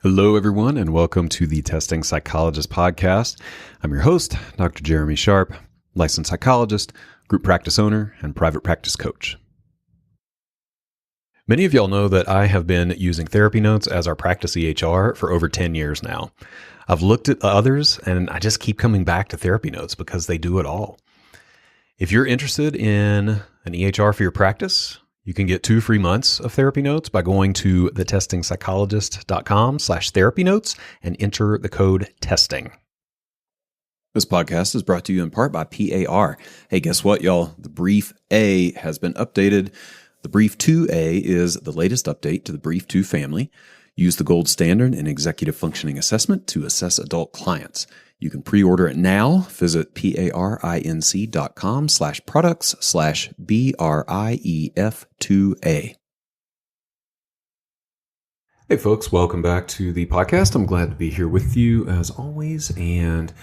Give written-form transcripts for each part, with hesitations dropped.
Hello, everyone, and welcome to the Testing Psychologist podcast. I'm your host, Dr. Jeremy Sharp, licensed psychologist, group practice owner, and private practice coach. Many of y'all know that I have been using therapy notes as our practice EHR for over 10 years now. I've looked at others, and I just keep coming back to therapy notes because they do it all. If you're interested in an EHR for your practice, you can get 2 free months of therapy notes by going to thetestingpsychologist.com/therapy notes and enter the code TESTING. This podcast is brought to you in part by PAR. Hey, guess what, y'all? The Brief A has been updated. The Brief 2A is the latest update to the Brief 2 family. Use the gold standard in executive functioning assessment to assess adult clients. You can pre-order it now. Visit parinc.com/products/BRIEF2A. Hey folks, welcome back to the podcast. I'm glad to be here with you as always. And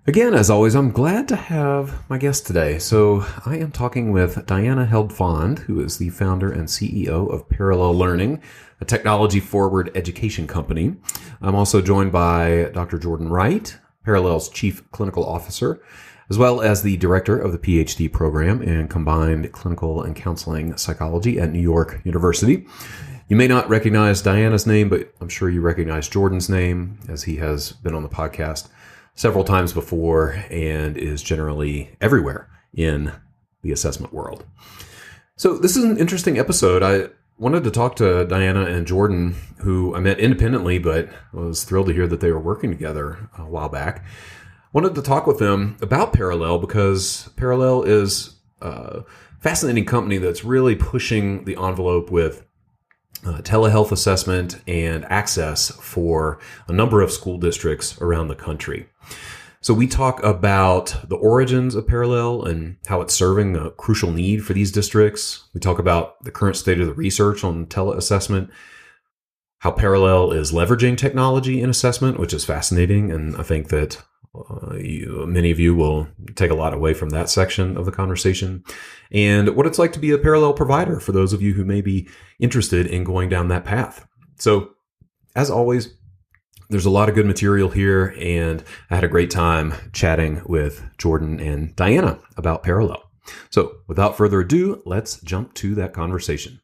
again, as always, I'm glad to have my guest today. So I am talking with Diana Heldfond, who is the founder and CEO of Parallel Learning, a technology-forward education company. I'm also joined by Dr. Jordan Wright, Parallel's Chief Clinical Officer, as well as the Director of the PhD program in Combined Clinical and Counseling Psychology at New York University. You may not recognize Diana's name, but I'm sure you recognize Jordan's name, as he has been on the podcast several times before and is generally everywhere in the assessment world. So this is an interesting episode. I wanted to talk to Diana and Jordan, who I met independently, but was thrilled to hear that they were working together a while back. Wanted to talk with them about Parallel because Parallel is a fascinating company that's really pushing the envelope with telehealth assessment and access for a number of school districts around the country. So we talk about the origins of Parallel and how it's serving a crucial need for these districts. We talk about the current state of the research on tele-assessment, how Parallel is leveraging technology in assessment, which is fascinating. And I think that many of you will take a lot away from that section of the conversation, and what it's like to be a Parallel provider for those of you who may be interested in going down that path. So as always, there's a lot of good material here, and I had a great time chatting with Jordan and Diana about Parallel. So without further ado, let's jump to that conversation.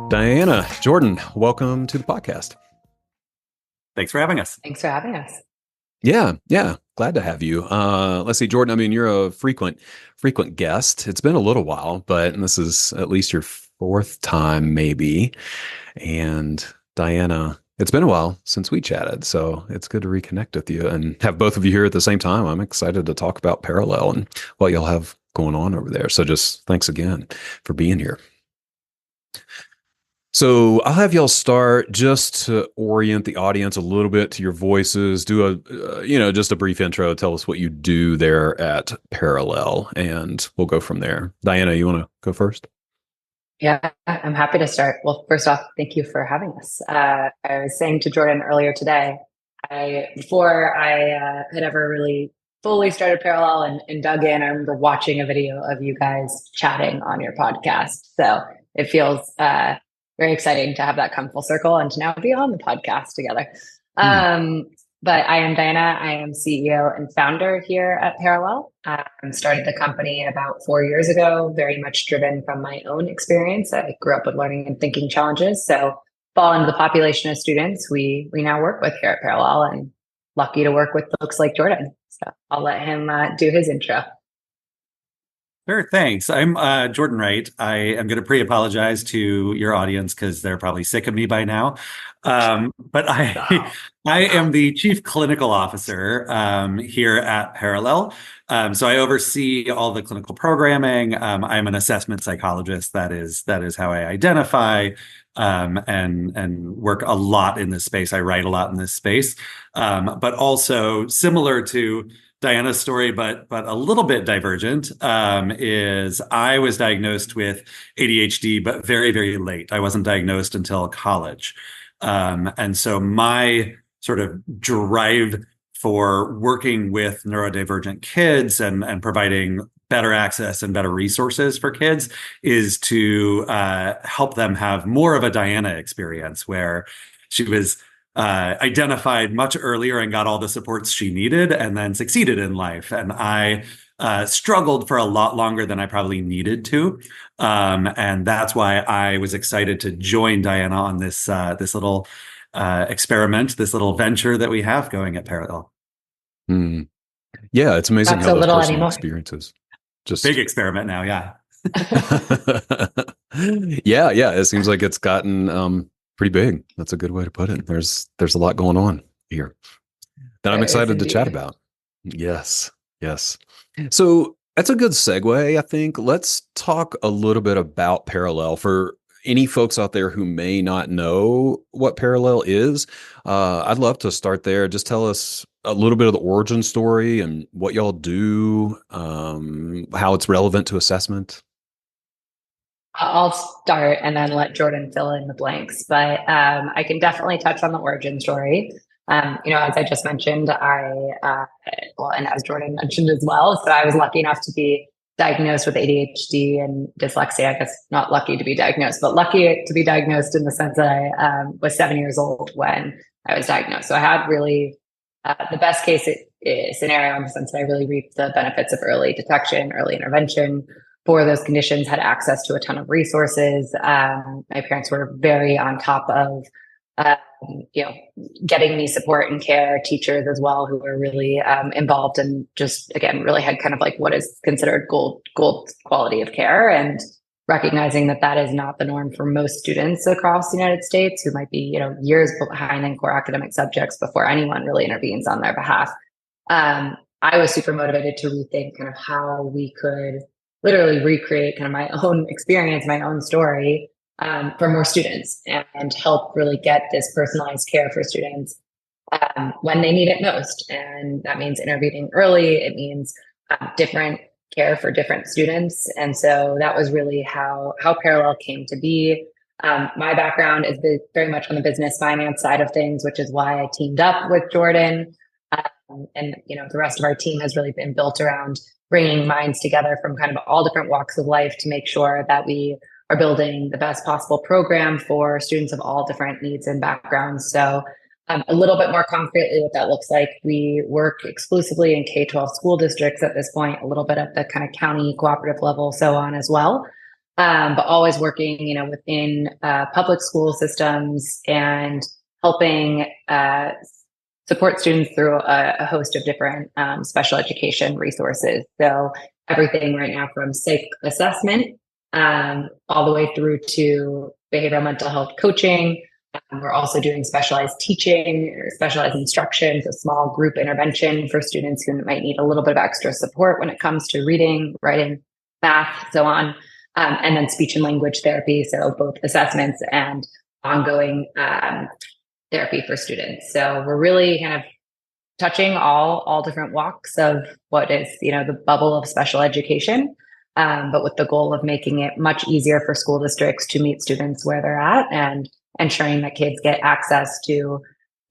Diana, Jordan, welcome to the podcast. Thanks for having us. Thanks for having us. Yeah. Glad to have you. Let's see, Jordan, I mean, you're a frequent guest. It's been a little while, but this is at least your 4th time, maybe. And Diana, it's been a while since we chatted, so it's good to reconnect with you and have both of you here at the same time. I'm excited to talk about Parallel and what y'all have going on over there. So just thanks again for being here. So I'll have y'all start just to orient the audience a little bit to your voices. Do just a brief intro. Tell us what you do there at Parallel, and we'll go from there. Diana, you want to go first? Yeah, I'm happy to start. Well, first off, thank you for having us. I was saying to Jordan earlier today, before I had ever really fully started Parallel and dug in, I remember watching a video of you guys chatting on your podcast. So it feels very exciting to have that come full circle and to now be on the podcast together. But I am Diana. I am CEO and founder here at Parallel. Started the company about 4 years ago, very much driven from my own experience. I grew up with learning and thinking challenges. So fall into the population of students we now work with here at Parallel, and lucky to work with folks like Jordan. So I'll let him do his intro. Sure, thanks. I'm Jordan Wright. I am going to pre-apologize to your audience because they're probably sick of me by now. But I am the Chief Clinical Officer here at Parallel. So I oversee all the clinical programming. I'm an assessment psychologist. That is how I identify and work a lot in this space. I write a lot in this space, but also similar to Diana's story, but a little bit divergent, is I was diagnosed with ADHD, but very, very late. I wasn't diagnosed until college. And so my sort of drive for working with neurodivergent kids and providing better access and better resources for kids is to help them have more of a Diana experience where she was identified much earlier and got all the supports she needed and then succeeded in life. And I struggled for a lot longer than I probably needed to. And that's why I was excited to join Diana on this little experiment, this little venture that we have going at Parallel. Mm. Yeah, it's amazing Not how so those little personal anymore. experiences just Big experiment now, yeah. yeah, it seems like it's gotten pretty big. That's a good way to put it. There's a lot going on here that I'm There is excited to chat indeed. about. Yes. So that's a good segue, I think. Let's talk a little bit about Parallel for any folks out there who may not know what Parallel is. I'd love to start there. Just tell us a little bit of the origin story and what y'all do, how it's relevant to assessment. I'll start and then let Jordan fill in the blanks, but I can definitely touch on the origin story. As I just mentioned, and as Jordan mentioned as well, so I was lucky enough to be diagnosed with ADHD and dyslexia. I guess not lucky to be diagnosed, but lucky to be diagnosed in the sense that I was 7 years old when I was diagnosed. So I had really the best case scenario in the sense that I really reaped the benefits of early detection, early intervention for those conditions, had access to a ton of resources. My parents were very on top of, getting me support and care, teachers as well, who were really involved and just, again, really had kind of like what is considered gold quality of care, and recognizing that that is not the norm for most students across the United States who might be, years behind in core academic subjects before anyone really intervenes on their behalf. I was super motivated to rethink kind of how we could literally recreate kind of my own experience, my own story for more students, and help really get this personalized care for students when they need it most. And that means intervening early. It means different care for different students. And so that was really how Parallel came to be. My background is very much on the business finance side of things, which is why I teamed up with Jordan. And the rest of our team has really been built around bringing minds together from kind of all different walks of life to make sure that we are building the best possible program for students of all different needs and backgrounds. So a little bit more concretely what that looks like, we work exclusively in K-12 school districts at this point, a little bit at the kind of county cooperative level, so on as well. But always working, within public school systems and helping support students through a host of different special education resources. So everything right now from psych assessment all the way through to behavioral mental health coaching. We're also doing specialized teaching, specialized instruction, so small group intervention for students who might need a little bit of extra support when it comes to reading, writing, math, so on. And then speech and language therapy, so both assessments and ongoing therapy for students. So we're really kind of touching all different walks of what is, the bubble of special education, but with the goal of making it much easier for school districts to meet students where they're at and ensuring that kids get access to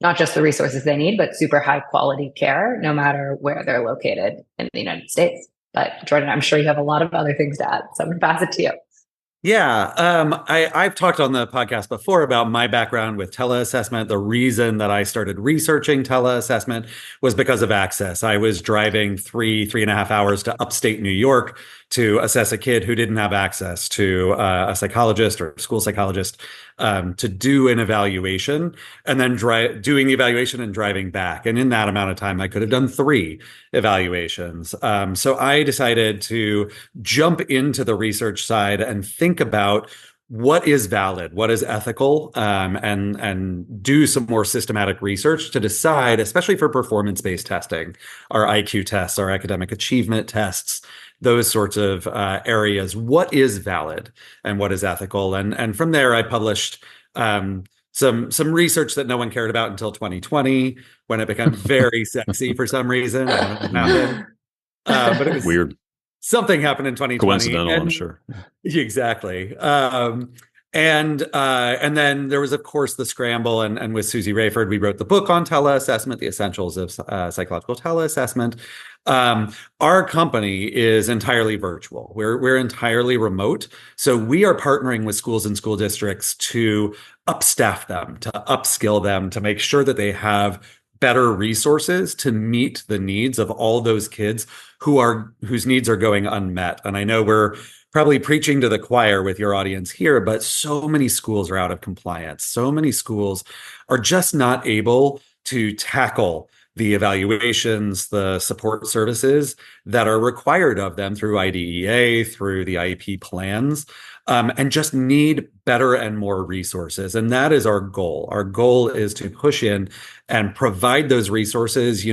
not just the resources they need, but super high quality care, no matter where they're located in the United States. But Jordan, I'm sure you have a lot of other things to add, so I'm going to pass it to you. Yeah, I've talked on the podcast before about my background with tele-assessment. The reason that I started researching tele-assessment was because of access. I was driving 3.5 hours to upstate New York to assess a kid who didn't have access to a psychologist or a school psychologist to do an evaluation, and then doing the evaluation and driving back. And in that amount of time, I could have done 3 evaluations. So I decided to jump into the research side and think about what is valid, what is ethical, and do some more systematic research to decide, especially for performance-based testing, our IQ tests, our academic achievement tests, those sorts of areas, what is valid and what is ethical. And from there, I published some research that no one cared about until 2020, when it became very sexy for some reason. I don't know what happened. But it was weird. Something happened in 2020. Coincidental, I'm sure. Exactly. And then there was, of course, the scramble. And with Susie Rayford, we wrote the book on tele-assessment, The Essentials of Psychological Tele-Assessment. Our company is entirely virtual. We're entirely remote. So we are partnering with schools and school districts to upstaff them, to upskill them, to make sure that they have better resources to meet the needs of all those kids whose needs are going unmet. And I know we're probably preaching to the choir with your audience here, but so many schools are out of compliance. So many schools are just not able to tackle the evaluations, the support services that are required of them through IDEA, through the IEP plans, and just need better and more resources. And that is our goal. Our goal is to push in and provide those resources.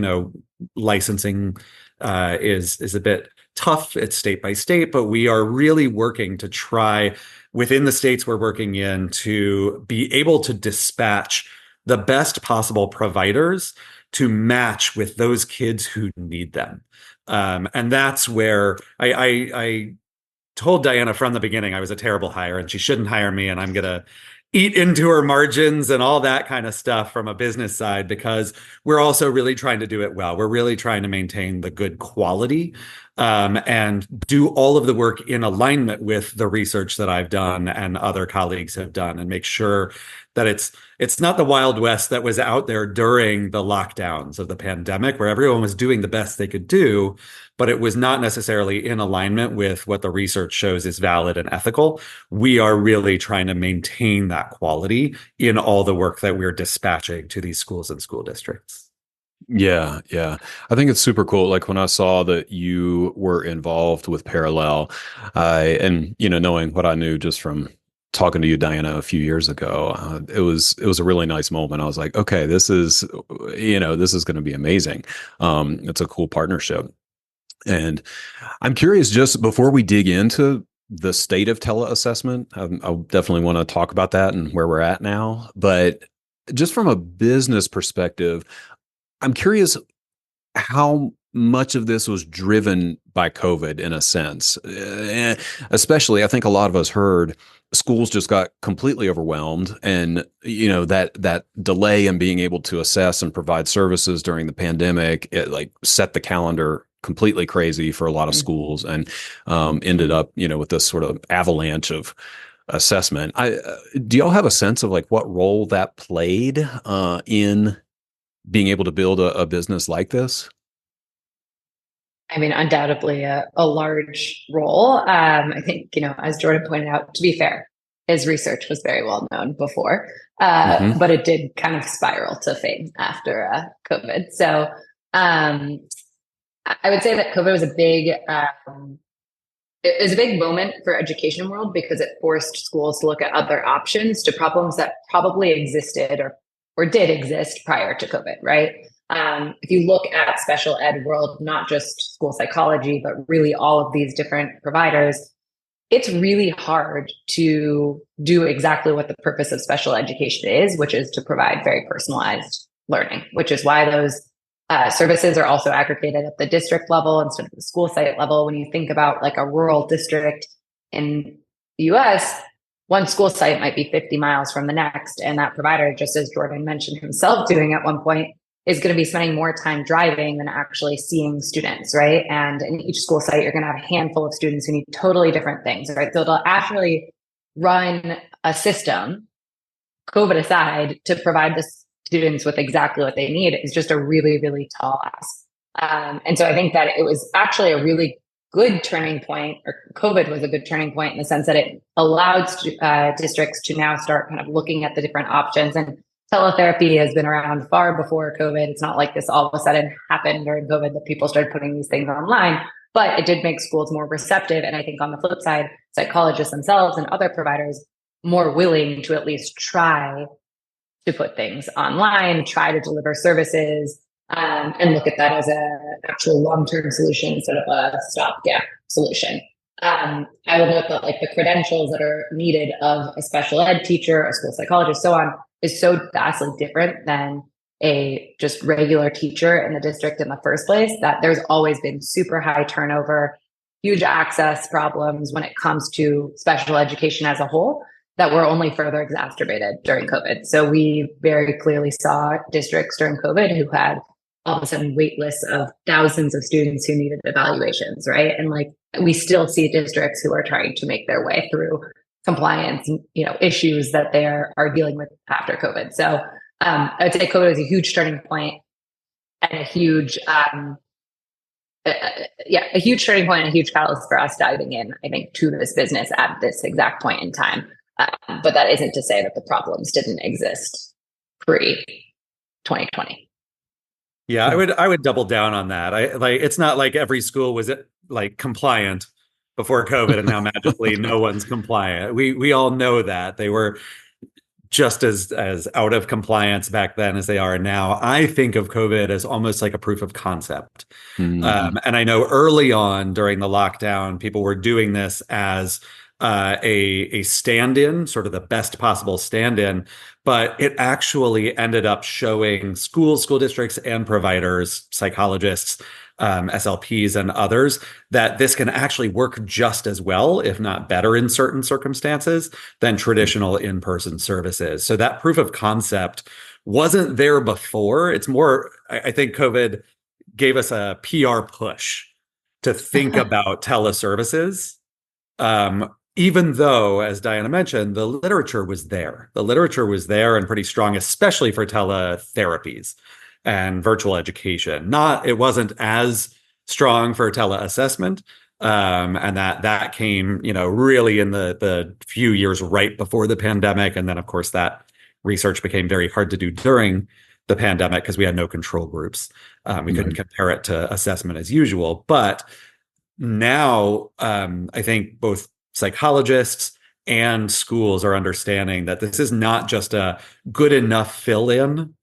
Licensing is a bit tough. It's state by state, but we are really working to try within the states we're working in to be able to dispatch the best possible providers to match with those kids who need them. And that's where I told Diana from the beginning I was a terrible hire and she shouldn't hire me, and I'm going to eat into her margins and all that kind of stuff from a business side, because we're also really trying to do it well. We're really trying to maintain the good quality and do all of the work in alignment with the research that I've done and other colleagues have done, and make sure that it's not the Wild West that was out there during the lockdowns of the pandemic, where everyone was doing the best they could do, but it was not necessarily in alignment with what the research shows is valid and ethical. We are really trying to maintain that quality in all the work that we're dispatching to these schools and school districts. Yeah. I think it's super cool. Like when I saw that you were involved with Parallel, and knowing what I knew just from talking to you, Diana, a few years ago, it was a really nice moment. I was like, okay, this is going to be amazing. It's a cool partnership. And I'm curious, just before we dig into the state of tele-assessment, I definitely want to talk about that and where we're at now. But just from a business perspective, I'm curious how much of this was driven by COVID in a sense. Especially, I think a lot of us heard schools just got completely overwhelmed, and that delay in being able to assess and provide services during the pandemic, it like set the calendar completely crazy for a lot of schools, and ended up with this sort of avalanche of assessment. Do y'all have a sense of like what role that played in being able to build a business like this? I mean, undoubtedly a large role. I think, as Jordan pointed out, to be fair, his research was very well known before, but it did kind of spiral to fame after COVID. So I would say that COVID was a big, it was a big moment for education world, because it forced schools to look at other options to problems that probably existed or did exist prior to COVID, right? If you look at special ed world, not just school psychology, but really all of these different providers, it's really hard to do exactly what the purpose of special education is, which is to provide very personalized learning, which is why those services are also aggregated at the district level instead of the school site level. When you think about like a rural district in the US, one school site might be 50 miles from the next. And that provider, just as Jordan mentioned himself doing at one point, is going to be spending more time driving than actually seeing students, right? And in each school site, you're going to have a handful of students who need totally different things, right? So they'll actually run a system, COVID aside, to provide the students with exactly what they need is just a really, really tall ask. And so I think that it was actually a really good turning point, or COVID was a good turning point in the sense that it allowed districts to now start kind of looking at the different options. And teletherapy has been around far before COVID. It's not like this all of a sudden happened during COVID that people started putting these things online, but it did make schools more receptive. And I think on the flip side, psychologists themselves and other providers more willing to at least try to put things online, try to deliver services, and look at that as an actual long-term solution instead of a stopgap solution. I will note that like the credentials that are needed of a special ed teacher, a school psychologist, so on, is so vastly different than a just regular teacher in the district in the first place, that there's always been super high turnover, huge access problems when it comes to special education as a whole. that were only further exacerbated during COVID. So we very clearly saw districts during COVID who had all of a sudden wait lists of thousands of students who needed evaluations, right? And like we still see districts who are trying to make their way through compliance, issues that they are dealing with after COVID. So I would say COVID is a huge turning point and a huge turning point and a huge catalyst for us diving in, I think, to this business at this exact point in time. But that isn't to say that the problems didn't exist pre-2020. Yeah, I would double down on that. It's not like every school was like compliant before COVID and now magically no one's compliant. We all know that they were just as out of compliance back then as they are now. I think of COVID as almost like a proof of concept. And I know early on during the lockdown, people were doing this as a stand-in, sort of the best possible stand-in, but it actually ended up showing schools, school districts, and providers, psychologists, SLPs, and others that this can actually work just as well, if not better in certain circumstances, than traditional in-person services. So that proof of concept wasn't there before. It's more, I think COVID gave us a PR push to think about teleservices. Even though, as Diana mentioned, the literature was there. The literature was there and pretty strong, especially for teletherapies and virtual education. It wasn't as strong for tele-assessment. And that came, really in the few years right before the pandemic. And then, of course, that research became very hard to do during the pandemic because we had no control groups. We couldn't compare it to assessment as usual. But now, I think both psychologists and schools are understanding that this is not just a good enough fill-in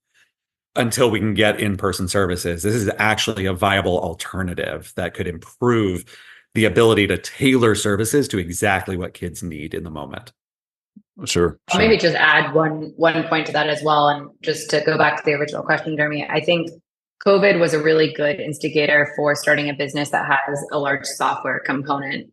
until we can get in-person services. This is actually a viable alternative that could improve the ability to tailor services to exactly what kids need in the moment. Sure. I'll maybe just add one point to that as well. And just to go back to the original question, Jeremy, I think COVID was a really good instigator for starting a business that has a large software component,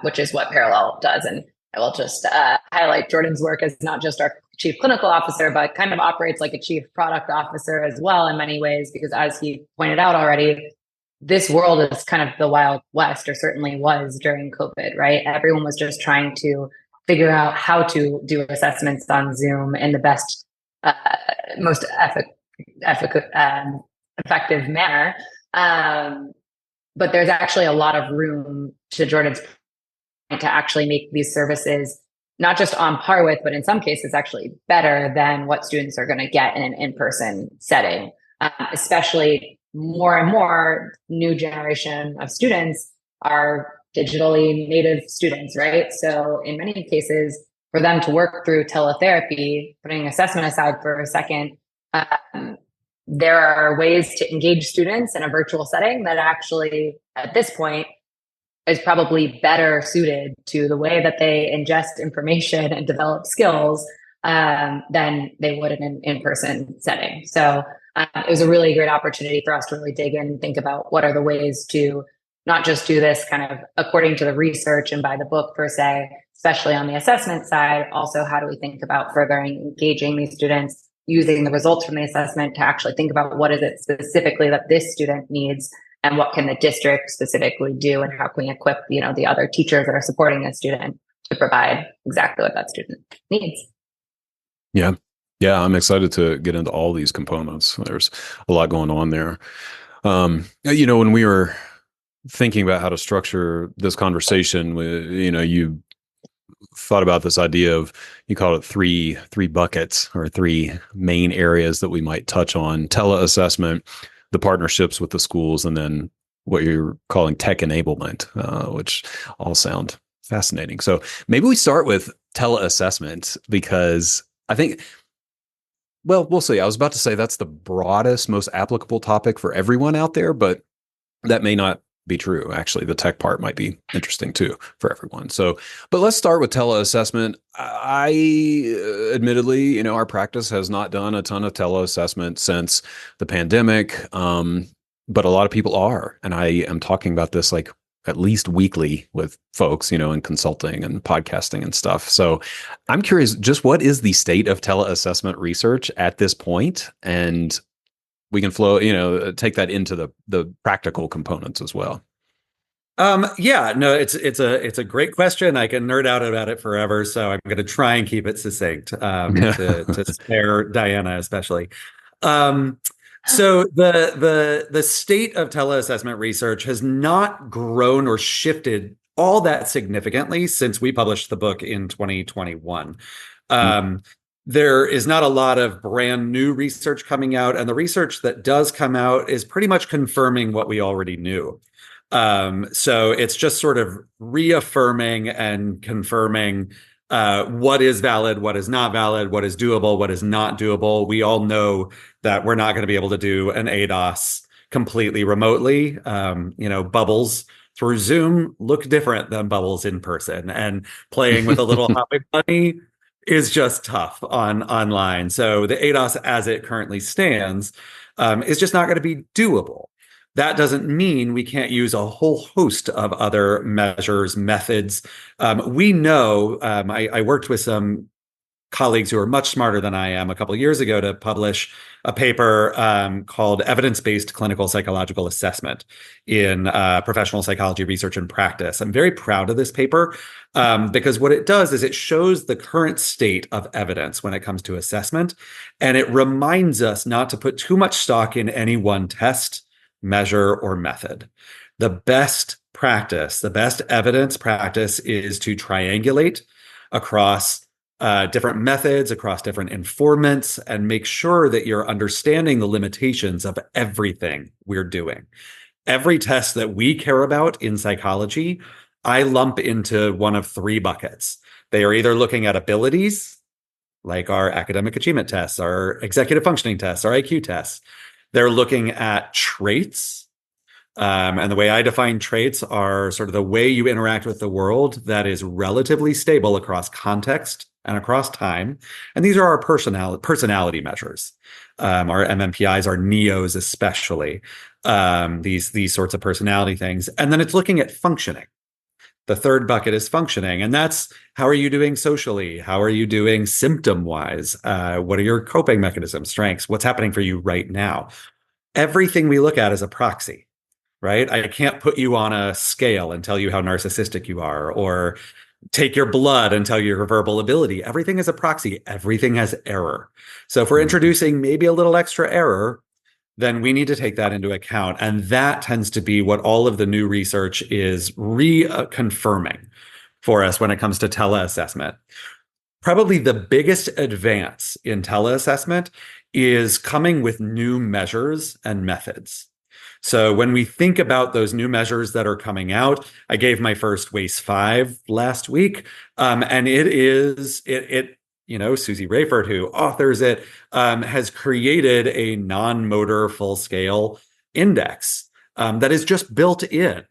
which is what Parallel does. And I will just highlight Jordan's work as not just our chief clinical officer, but kind of operates like a chief product officer as well in many ways, because as he pointed out already, this world is kind of the Wild West, or certainly was during COVID, right? Everyone was just trying to figure out how to do assessments on Zoom in the best, most effective manner. But there's actually a lot of room, to Jordan's point, to actually make these services not just on par with, but in some cases actually better than what students are going to get in an in-person setting. Especially more and more new generation of students are digitally native students, right? So in many cases, for them to work through teletherapy, putting assessment aside for a second, there are ways to engage students in a virtual setting that actually, at this point, is probably better suited to the way that they ingest information and develop skills than they would in an in-person setting. So it was a really great opportunity for us to really dig in and think about what are the ways to not just do this kind of according to the research and by the book per se, especially on the assessment side. Also, how do we think about furthering engaging these students, using the results from the assessment to actually think about what is it specifically that this student needs, and what can the district specifically do, and how can we equip, the other teachers that are supporting the student to provide exactly what that student needs. Yeah. Yeah. I'm excited to get into all these components. There's a lot going on there. When we were thinking about how to structure this conversation, you thought about this idea of, you call it three buckets, or three main areas that we might touch on: tele-assessment, the partnerships with the schools, and then what you're calling tech enablement, which all sound fascinating. So maybe we start with tele-assessment, because I think, well, we'll see. I was about to say that's the broadest, most applicable topic for everyone out there, but that may not be true. Actually, the tech part might be interesting too for everyone. So, but let's start with tele-assessment. I admittedly, our practice has not done a ton of tele-assessment since the pandemic, but a lot of people are. And I am talking about this like at least weekly with folks, in consulting and podcasting and stuff. So I'm curious, just what is the state of tele-assessment research at this point? And we can take that into the practical components as well. Yeah, no, it's a great question. I can nerd out about it forever, so I'm going to try and keep it succinct, to spare Diana especially. So the state of teleassessment research has not grown or shifted all that significantly since we published the book in 2021. There is not a lot of brand new research coming out, and the research that does come out is pretty much confirming what we already knew. So it's just sort of reaffirming and confirming what is valid, what is not valid, what is doable, what is not doable. We all know that we're not going to be able to do an ADOS completely remotely. Bubbles through Zoom look different than bubbles in person, and playing with a little topic bunny is just tough online. So the ADOS as it currently stands is just not going to be doable. That doesn't mean we can't use a whole host of other measures, methods. We know, I worked with some colleagues who are much smarter than I am a couple of years ago to publish a paper called Evidence-Based Clinical Psychological Assessment in Professional Psychology Research and Practice. I'm very proud of this paper because what it does is it shows the current state of evidence when it comes to assessment, and it reminds us not to put too much stock in any one test, measure, or method. The best practice, the best evidence practice is to triangulate across different methods, across different informants, and make sure that you're understanding the limitations of everything we're doing. Every test that we care about in psychology, I lump into one of three buckets. They are either looking at abilities, like our academic achievement tests, our executive functioning tests, our IQ tests. They're looking at traits. And the way I define traits are sort of the way you interact with the world that is relatively stable across context and across time. And these are our personality measures. Our MMPIs, our NEOs especially, these sorts of personality things. And then it's looking at functioning. The third bucket is functioning, and that's how are you doing socially? How are you doing symptom-wise? What are your coping mechanisms, strengths? What's happening for you right now? Everything we look at is a proxy, right? I can't put you on a scale and tell you how narcissistic you are, or take your blood and tell you your verbal ability. Everything is a proxy. Everything has error. So if we're introducing maybe a little extra error, then we need to take that into account. And that tends to be what all of the new research is reconfirming for us when it comes to teleassessment. Probably the biggest advance in teleassessment is coming with new measures and methods. So when we think about those new measures that are coming out, I gave my first WACE 5 last week, and Susie Rayford, who authors it, has created a non-motor full-scale index that is just built in.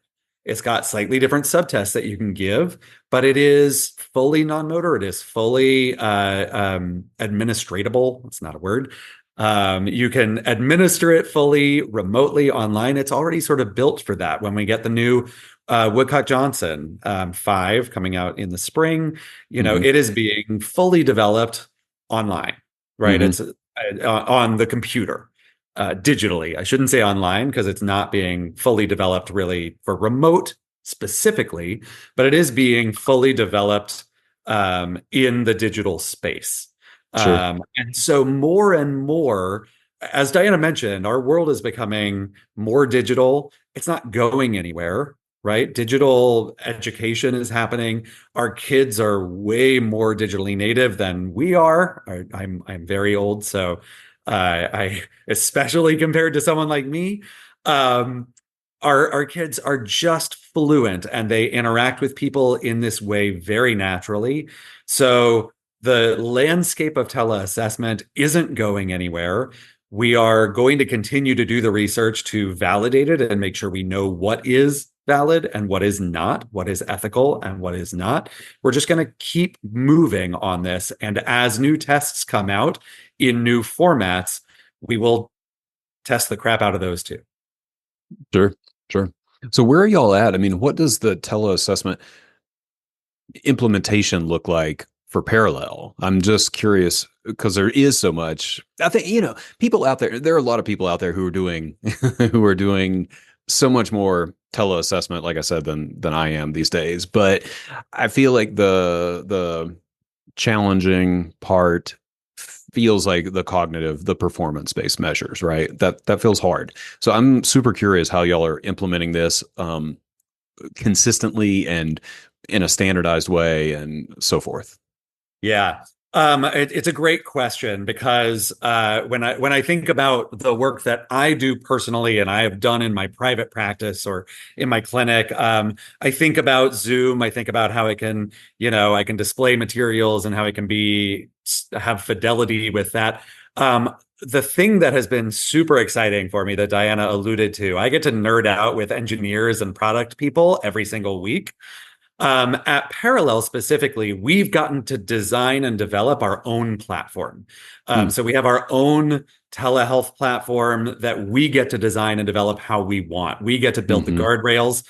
It's got slightly different subtests that you can give, but it is fully non-motor. It is fully administratable. It's not a word. You can administer it fully remotely online. It's already sort of built for that. When we get the new Woodcock-Johnson 5 coming out in the spring, it is being fully developed online, right? It's on the computer, digitally. I shouldn't say online because it's not being fully developed really for remote specifically, but it is being fully developed in the digital space. Sure. And so more and more, as Diana mentioned, our world is becoming more digital. It's not going anywhere, right? Digital education is happening. Our kids are way more digitally native than we are. I'm very old, so I especially compared to someone like me, our kids are just fluent and they interact with people in this way very naturally. So the landscape of teleassessment isn't going anywhere. We are going to continue to do the research to validate it and make sure we know what is valid and what is not, what is ethical and what is not. We're just going to keep moving on this. And as new tests come out in new formats, we will test the crap out of those too. Sure. So where are y'all at? I mean, what does the tele-assessment implementation look like for parallel? I'm just curious because there is so much. I think, people out there are a lot of people out there who are doing who are doing so much more tele-assessment, like I said, than I am these days. But I feel like the challenging part feels like the performance-based measures, right? That feels hard. So I'm super curious how y'all are implementing this consistently and in a standardized way and so forth. Yeah. It's a great question because when I think about the work that I do personally and I have done in my private practice or in my clinic, I think about Zoom. I think about how I can display materials and how it can have fidelity with that. The thing that has been super exciting for me that Diana alluded to, I get to nerd out with engineers and product people every single week. At Parallel specifically, we've gotten to design and develop our own platform. Mm. So we have our own telehealth platform that we get to design and develop how we want. We get to build the Mm-hmm. guardrails.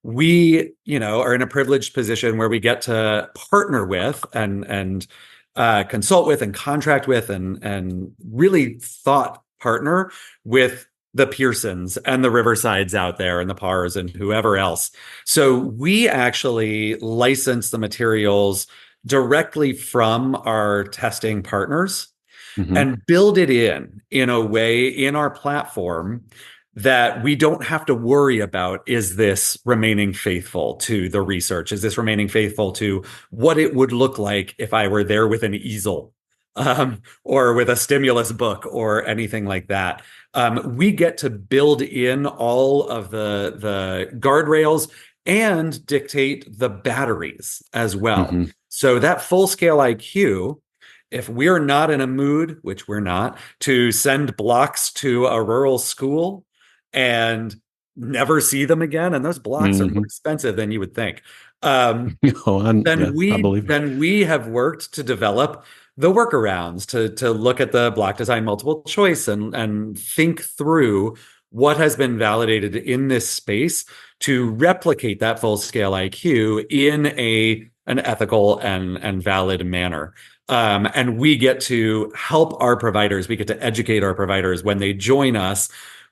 We, are in a privileged position where we get to partner with and consult with and contract with and really thought partner with the Pearsons and the Riversides out there and the Pars and whoever else. So we actually license the materials directly from our testing partners Mm-hmm. and build it in a way in our platform that we don't have to worry about, is this remaining faithful to the research? Is this remaining faithful to what it would look like if I were there with an easel or with a stimulus book or anything like that? We get to build in all of the guardrails and dictate the batteries as well. Mm-hmm. So that full scale IQ, if we're not in a mood, which we're not, to send blocks to a rural school and never see them again, and those blocks are more Mm-hmm. expensive than you would think. Oh, yeah, then I we believe it. then we have worked to develop the workarounds to look at the block design multiple choice and think through what has been validated in this space to replicate that full scale IQ in an ethical and valid manner. And we get to help our providers. We get to educate our providers when they join us.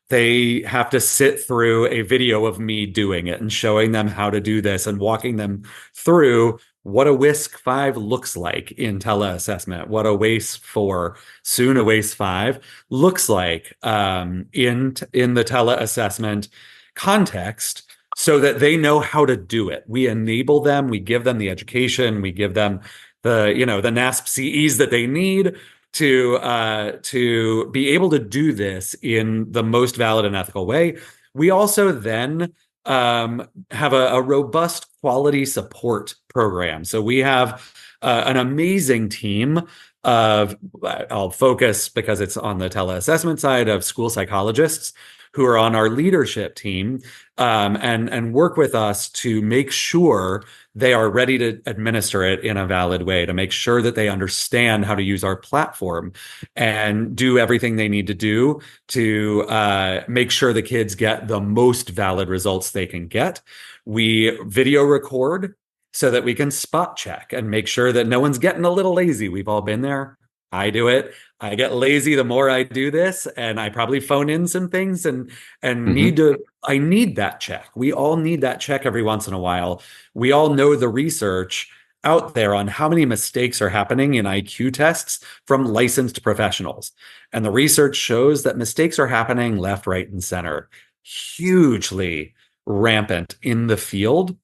They have to sit through a video of me doing it and showing them how to do this and walking them through what a WISC 5 looks like in tele-assessment, what a WACE 4, soon a WACE 5 looks like in the tele-assessment context, so that they know how to do it. We enable them, we give them the education, we give them the NASP CEs that they need to be able to do this in the most valid and ethical way. We also then have a robust quality support program. So we have an amazing team of, I'll focus because it's on the tele-assessment side, of school psychologists who are on our leadership team and work with us to make sure they are ready to administer it in a valid way, to make sure that they understand how to use our platform and do everything they need to do to make sure the kids get the most valid results they can get. We video record so that we can spot check and make sure that no one's getting a little lazy. We've all been there. I do it. I get lazy the more I do this, and I probably phone in some things and Mm-hmm. I need that check. We all need that check every once in a while. We all know the research out there on how many mistakes are happening in IQ tests from licensed professionals. And the research shows that mistakes are happening left, right, and center, hugely rampant in the field.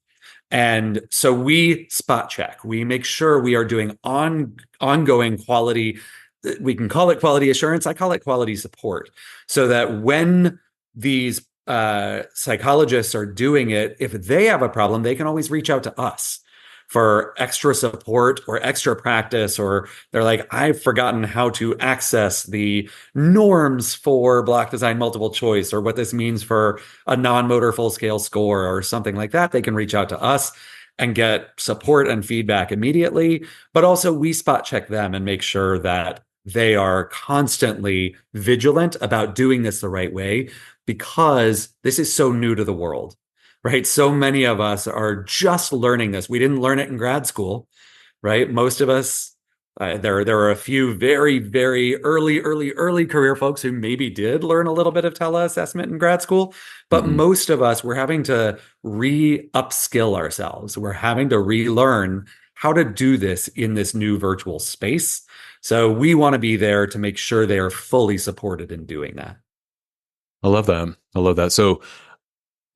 And so we spot check. We make sure we are doing ongoing quality. We can call it quality assurance. I call it quality support, so that when these psychologists are doing it, if they have a problem, they can always reach out to us for extra support or extra practice, or they're like, I've forgotten how to access the norms for block design multiple choice, or what this means for a non-motor full scale score or something like that. They can reach out to us and get support and feedback immediately. But also we spot check them and make sure that they are constantly vigilant about doing this the right way, because this is so new to the world. right? So many of us are just learning this. We didn't learn it in grad school, right? Most of us, there are a few very, very early career folks who maybe did learn a little bit of tele-assessment in grad school, but Mhm. most of us, we're having to re-upskill ourselves. We're having to relearn how to do this in this new virtual space. So we want to be there to make sure they are fully supported in doing that. I love that. I love that. So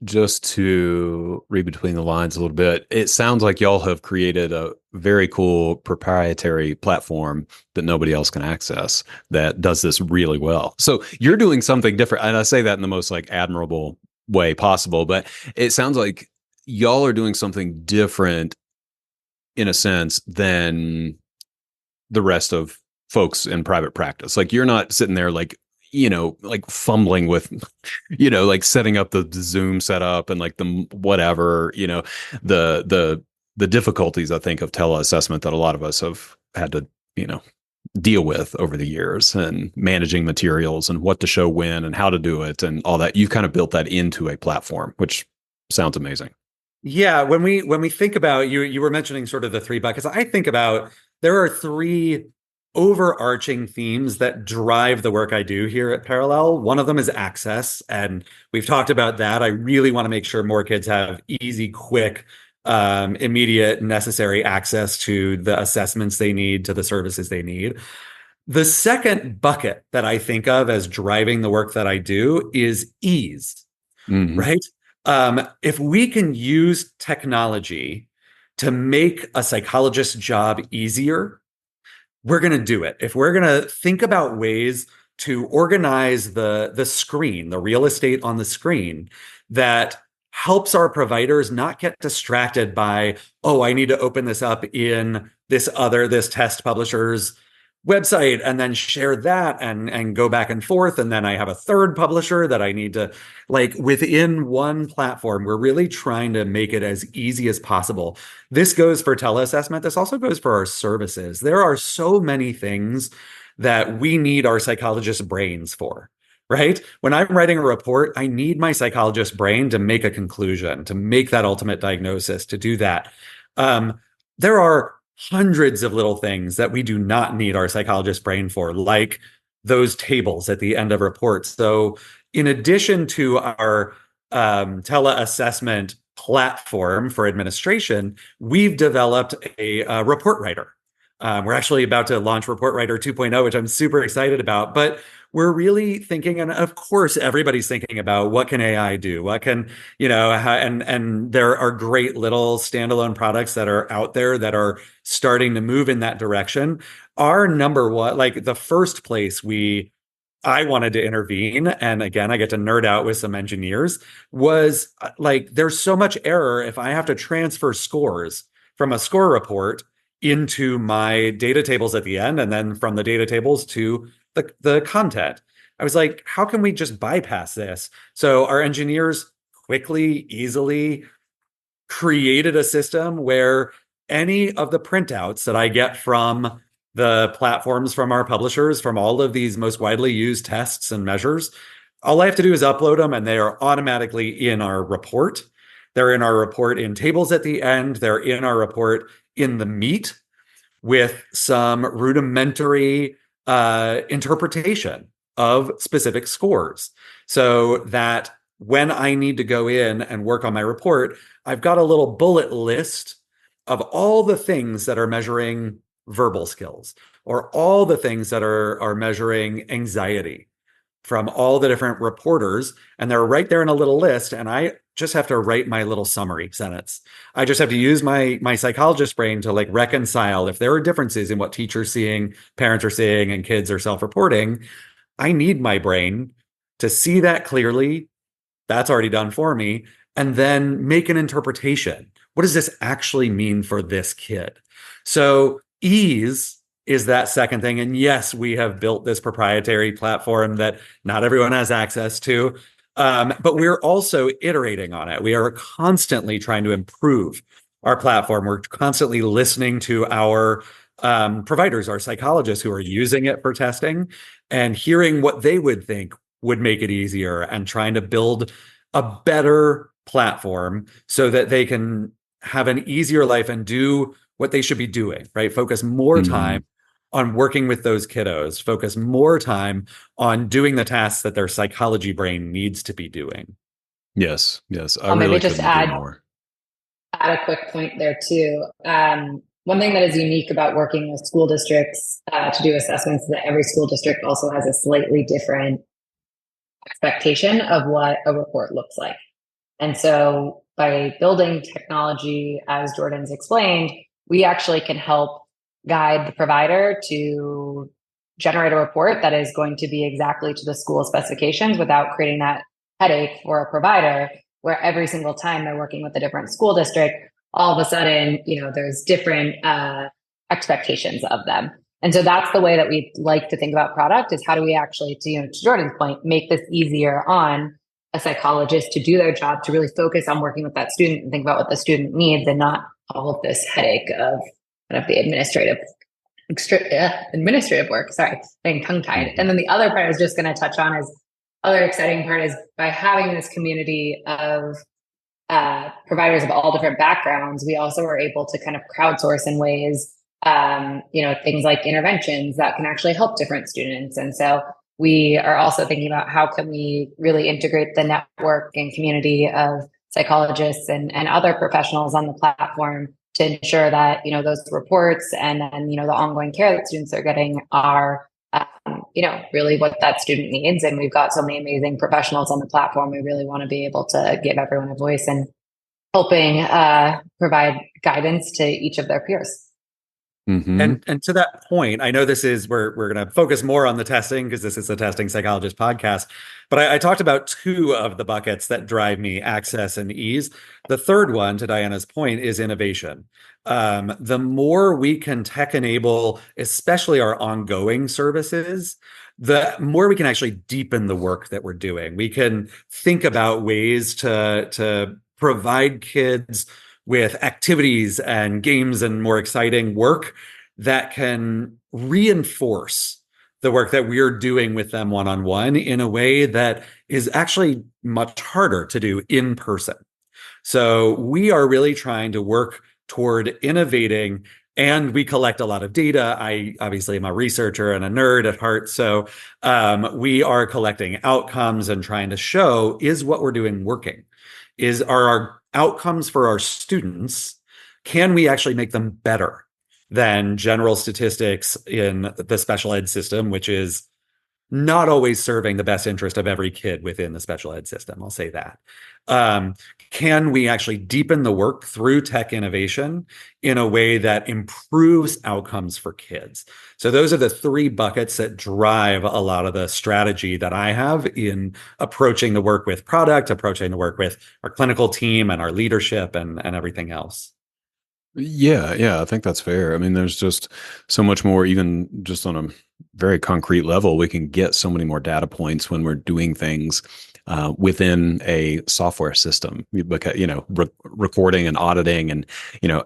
just to read between the lines a little bit, it sounds like y'all have created a very cool proprietary platform that nobody else can access that does this really well. So you're doing something different. And I say that in the most like admirable way possible, but it sounds like y'all are doing something different in a sense than the rest of folks in private practice. Like you're not sitting there like, like fumbling with, like setting up the Zoom setup and like the whatever, the difficulties I think of teleassessment that a lot of us have had to, deal with over the years, and managing materials and what to show when and how to do it and all that. You've kind of built that into a platform, which sounds amazing. Yeah, when we think about you were mentioning sort of the three buckets. I think about there are three overarching themes that drive the work I do here at Parallel. One of them is access, and we've talked about that. I really want to make sure more kids have easy, quick, immediate, necessary access to the assessments they need, to the services they need. The second bucket that I think of as driving the work that I do is ease, Hmm. right? If we can use technology to make a psychologist's job easier, we're going to do it. If we're going to think about ways to organize the screen, the real estate on the screen that helps our providers not get distracted by, oh, I need to open this up in this test publisher's website and then share that and go back and forth. And then I have a third publisher that I need to, like, within one platform. We're really trying to make it as easy as possible. This goes for teleassessment. This also goes for our services. There are so many things that we need our psychologist brains for, right? When I'm writing a report, I need my psychologist brain to make a conclusion, to make that ultimate diagnosis, to do that. There are hundreds of little things that we do not need our psychologist brain for, like those tables at the end of reports. So in addition to our tele-assessment platform for administration, we've developed a report writer. We're actually about to launch Report Writer 2.0, which I'm super excited about. But we're really thinking, and of course, everybody's thinking about what can AI do? What can, and there are great little standalone products that are out there that are starting to move in that direction. Our number one, like the first place I wanted to intervene, and again, I get to nerd out with some engineers, was like, there's so much error if I have to transfer scores from a score report into my data tables at the end, and then from the data tables to the content. I was like, how can we just bypass this? So our engineers quickly, easily created a system where any of the printouts that I get from the platforms from our publishers, from all of these most widely used tests and measures, all I have to do is upload them and they are automatically in our report. They're in our report in tables at the end. They're in our report in the meat with some rudimentary interpretation of specific scores, so that when I need to go in and work on my report, I've got a little bullet list of all the things that are measuring verbal skills, or all the things that are measuring anxiety, from all the different reporters, and they're right there in a little list. And I just have to write my little summary sentence. I just have to use my psychologist brain to like reconcile if there are differences in what teachers seeing, parents are seeing, and kids are self-reporting. I need my brain to see that clearly. That's already done for me. And then make an interpretation. What does this actually mean for this kid? So ease is that second thing. And yes, we have built this proprietary platform that not everyone has access to, but we're also iterating on it. We are constantly trying to improve our platform. We're constantly listening to our providers, our psychologists who are using it for testing, and hearing what they would think would make it easier, and trying to build a better platform so that they can have an easier life and do what they should be doing, right? Focus more time on working with those kiddos, focus more time on doing the tasks that their psychology brain needs to be doing. Yes, yes. I I'll maybe really just couldn't agree more. add a quick point there too. One thing that is unique about working with school districts to do assessments is that every school district also has a slightly different expectation of what a report looks like. And so by building technology, as Jordan's explained, we actually can help guide the provider to generate a report that is going to be exactly to the school specifications without creating that headache for a provider, where every single time they're working with a different school district, all of a sudden, there's different expectations of them. And so that's the way that we like to think about product, is how do we actually, to Jordan's point, make this easier on a psychologist to do their job, to really focus on working with that student and think about what the student needs, and not all of this headache of kind of the administrative work. Sorry, getting tongue-tied. And then the other part I was just going to touch on is, other exciting part is, by having this community of providers of all different backgrounds, we also are able to kind of crowdsource in ways, things like interventions that can actually help different students. And so we are also thinking about how can we really integrate the network and community of psychologists and other professionals on the platform to ensure that, those reports and then, the ongoing care that students are getting are, really what that student needs. And we've got so many amazing professionals on the platform. We really want to be able to give everyone a voice and helping provide guidance to each of their peers. And to that point, I know we're going to focus more on the testing because this is the Testing Psychologist podcast, but I talked about two of the buckets that drive me: access and ease. The third one, to Diana's point, is innovation. The more we can tech enable, especially our ongoing services, the more we can actually deepen the work that we're doing. We can think about ways to provide kids with activities and games and more exciting work that can reinforce the work that we're doing with them one-on-one in a way that is actually much harder to do in person. So we are really trying to work toward innovating, and we collect a lot of data. I obviously am a researcher and a nerd at heart. So we are collecting outcomes and trying to show, is what we're doing working? Are our outcomes for our students, can we actually make them better than general statistics in the special ed system, which is not always serving the best interest of every kid within the special ed system? I'll say that. Can we actually deepen the work through tech innovation in a way that improves outcomes for kids? So those are the three buckets that drive a lot of the strategy that I have in approaching the work with product, approaching the work with our clinical team and our leadership and everything else. Yeah, I think that's fair. I mean, there's just so much more, even just on a very concrete level. We can get so many more data points when we're doing things within a software system, because, recording and auditing and,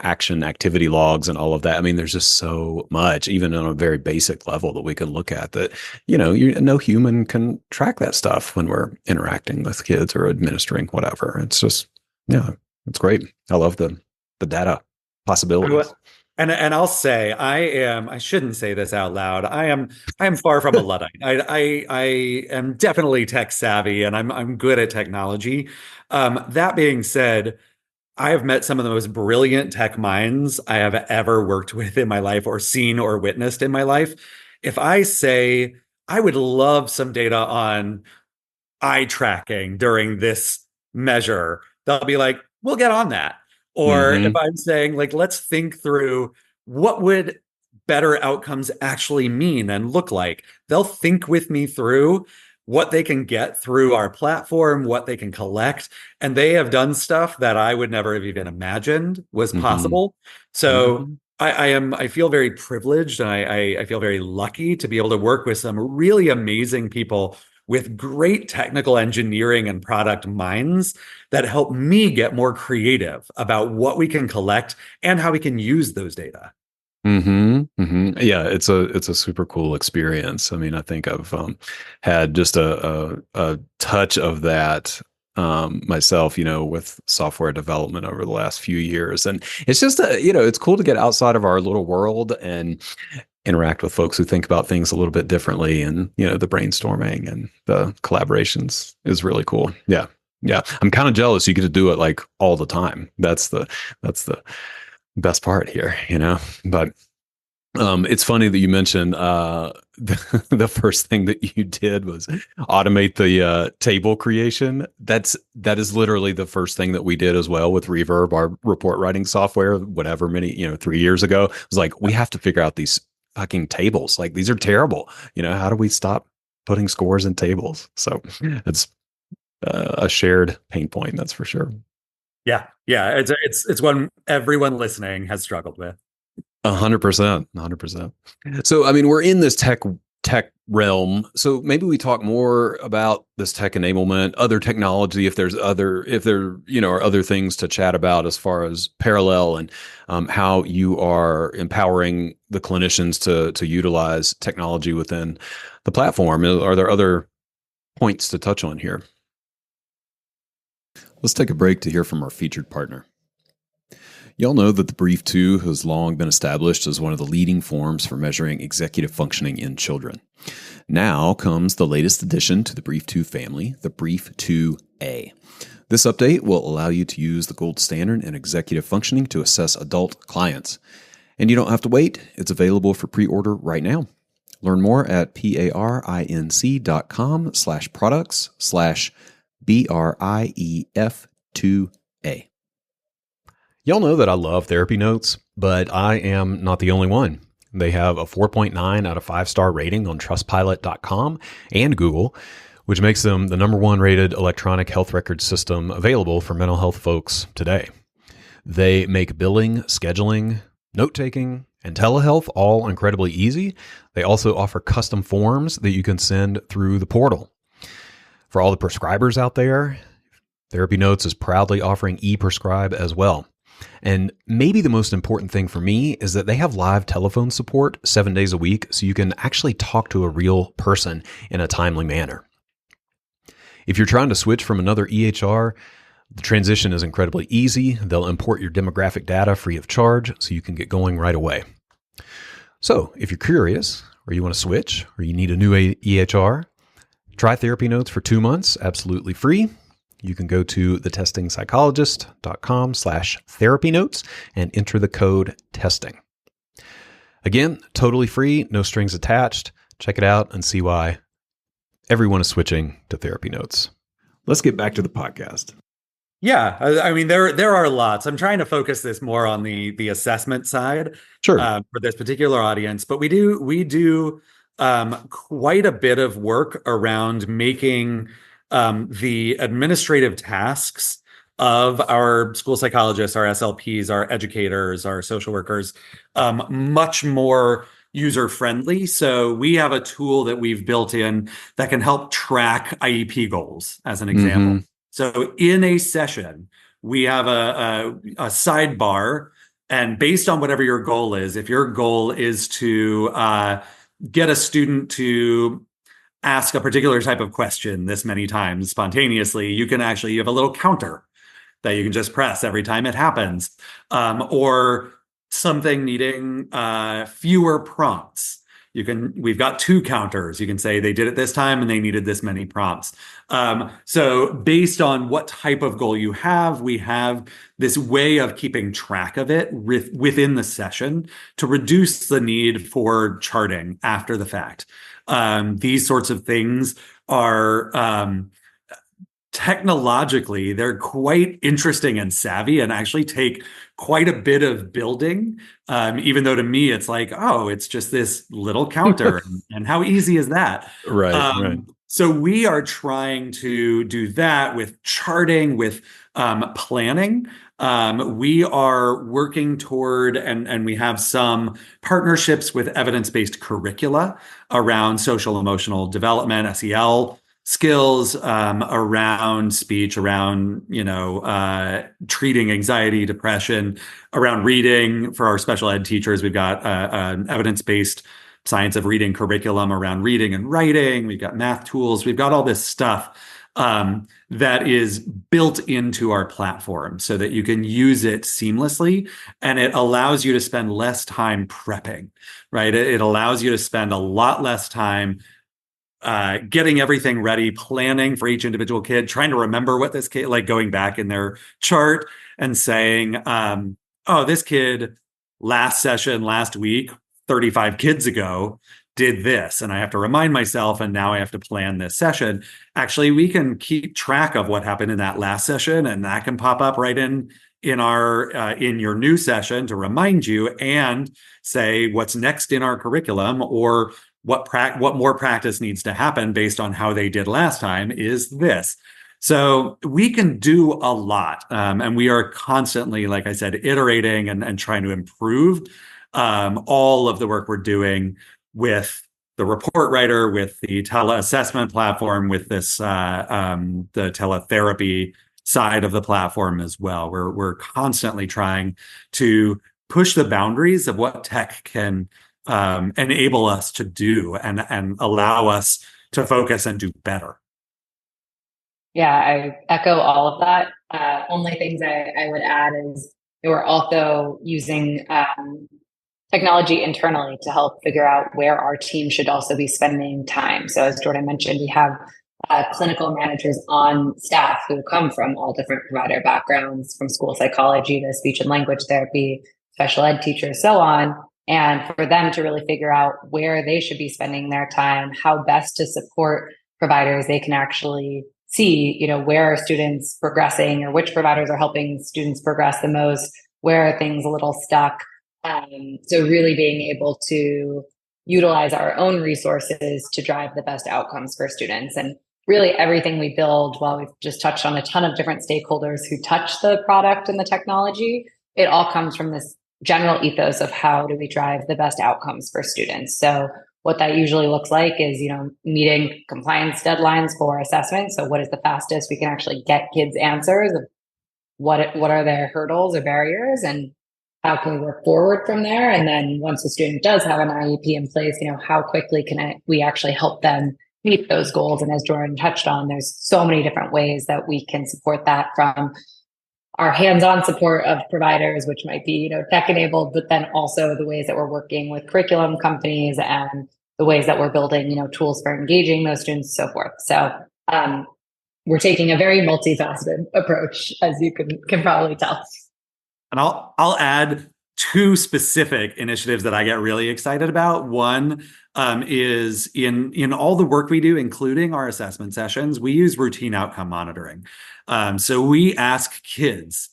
action activity logs and all of that. I mean, there's just so much, even on a very basic level, that we can look at that, no human can track that stuff when we're interacting with kids or administering whatever. It's just, it's great. I love the data possibilities. And I'll say, I shouldn't say this out loud. I am far from a Luddite. I am definitely tech savvy, and I'm good at technology. That being said, I have met some of the most brilliant tech minds I have ever worked with in my life, or seen or witnessed in my life. If I say I would love some data on eye tracking during this measure, they'll be like, we'll get on that. Or if I'm saying, like, let's think through what would better outcomes actually mean and look like, they'll think with me through what they can get through our platform, what they can collect. And they have done stuff that I would never have even imagined was possible. So I feel very privileged, and I feel very lucky to be able to work with some really amazing people with great technical engineering and product minds that help me get more creative about what we can collect and how we can use those data. Yeah, it's a super cool experience. I mean, I think I've had just a touch of that myself, with software development over the last few years. And it's just, it's cool to get outside of our little world and interact with folks who think about things a little bit differently. And, the brainstorming and the collaborations is really cool. Yeah. Yeah. I'm kind of jealous you get to do it like all the time. That's the best part here, but it's funny that you mentioned the first thing that you did was automate the table creation. That is literally the first thing that we did as well with Reverb, our report writing software, whatever, 3 years ago. It was like, we have to figure out these fucking tables. Like, these are terrible. How do we stop putting scores in tables? So it's a shared pain point, that's for sure. Yeah. It's one everyone listening has struggled with. 100%. 100%. So, we're in this tech realm. So maybe we talk more about this tech enablement, other technology, if there are other things to chat about as far as parallel and how you are empowering the clinicians to utilize technology within the platform. Are there other points to touch on here? Let's take a break to hear from our featured partner. Y'all know that the Brief 2 has long been established as one of the leading forms for measuring executive functioning in children. Now comes the latest addition to the Brief 2 family, the Brief 2A. This update will allow you to use the gold standard in executive functioning to assess adult clients. And you don't have to wait. It's available for pre-order right now. Learn more at parinc.com/products/BRIEF2A. Y'all know that I love Therapy Notes, but I am not the only one. They have a 4.9 out of 5-star rating on trustpilot.com and Google, which makes them the #1 rated electronic health record system available for mental health folks today. They make billing, scheduling, note-taking, and telehealth all incredibly easy. They also offer custom forms that you can send through the portal. For all the prescribers out there, Therapy Notes is proudly offering e-prescribe as well. And maybe the most important thing for me is that they have live telephone support 7 days a week, so you can actually talk to a real person in a timely manner. If you're trying to switch from another EHR, the transition is incredibly easy. They'll import your demographic data free of charge, so you can get going right away. So if you're curious, or you want to switch, or you need a new EHR, try Therapy Notes for 2 months, absolutely free. You can go to thetestingpsychologist.com/therapy notes and enter the code TESTING. Again, totally free, no strings attached. Check it out and see why everyone is switching to Therapy Notes. Let's get back to the podcast. Yeah, there are lots. I'm trying to focus this more on the assessment side, sure, for this particular audience. But we do quite a bit of work around making the administrative tasks of our school psychologists, our SLPs, our educators, our social workers, much more user-friendly. So we have a tool that we've built in that can help track IEP goals, as an example. Mm-hmm. So in a session, we have a sidebar, and based on whatever your goal is, if your goal is to get a student to ask a particular type of question this many times spontaneously, you have a little counter that you can just press every time it happens. Or something needing fewer prompts. We've got 2 counters. You can say they did it this time and they needed this many prompts. So based on what type of goal you have, we have this way of keeping track of it within the session to reduce the need for charting after the fact. These sorts of things are technologically, they're quite interesting and savvy and actually take quite a bit of building. Even though to me, it's like, oh, it's just this little counter. And how easy is that? Right. So we are trying to do that with charting, with planning. We are working toward, and we have some partnerships with evidence-based curricula around social emotional development, SEL skills, around speech, around, treating anxiety, depression, around reading. For our special ed teachers, we've got an evidence-based science of reading curriculum around reading and writing. We've got math tools. We've got all this stuff that is built into our platform so that you can use it seamlessly, and it allows you to spend less time prepping, right? It allows you to spend a lot less time getting everything ready, planning for each individual kid, trying to remember what this kid, like going back in their chart and saying, oh, this kid last session, last week, 35 kids ago, did this, and I have to remind myself, and now I have to plan this session. Actually, we can keep track of what happened in that last session, and that can pop up right in our in your new session to remind you and say what's next in our curriculum, or what more practice needs to happen based on how they did last time is this. So we can do a lot, and we are constantly, like I said, iterating and trying to improve all of the work we're doing with the report writer, with the tele-assessment platform, with this the teletherapy side of the platform as well. We're constantly trying to push the boundaries of what tech can enable us to do and allow us to focus and do better. Yeah, I echo all of that. Only things I would add is we're also using technology internally to help figure out where our team should also be spending time. So as Jordan mentioned, we have clinical managers on staff who come from all different provider backgrounds, from school psychology to speech and language therapy, special ed teachers, so on. And for them to really figure out where they should be spending their time, how best to support providers they can actually see, where are students progressing, or which providers are helping students progress the most, where are things a little stuck. So really being able to utilize our own resources to drive the best outcomes for students. And really everything we build, while we've just touched on a ton of different stakeholders who touch the product and the technology, it all comes from this general ethos of how do we drive the best outcomes for students. So what that usually looks like is, meeting compliance deadlines for assessment. So what is the fastest we can actually get kids answers of what are their hurdles or barriers, and how can we work forward from there? And then once the student does have an IEP in place, how quickly can we actually help them meet those goals? And as Jordan touched on, there's so many different ways that we can support that, from our hands-on support of providers, which might be, tech enabled, but then also the ways that we're working with curriculum companies and the ways that we're building, tools for engaging those students, so forth. So we're taking a very multifaceted approach, as you can probably tell. And I'll add two specific initiatives that I get really excited about. One is in all the work we do, including our assessment sessions, we use routine outcome monitoring. So we ask kids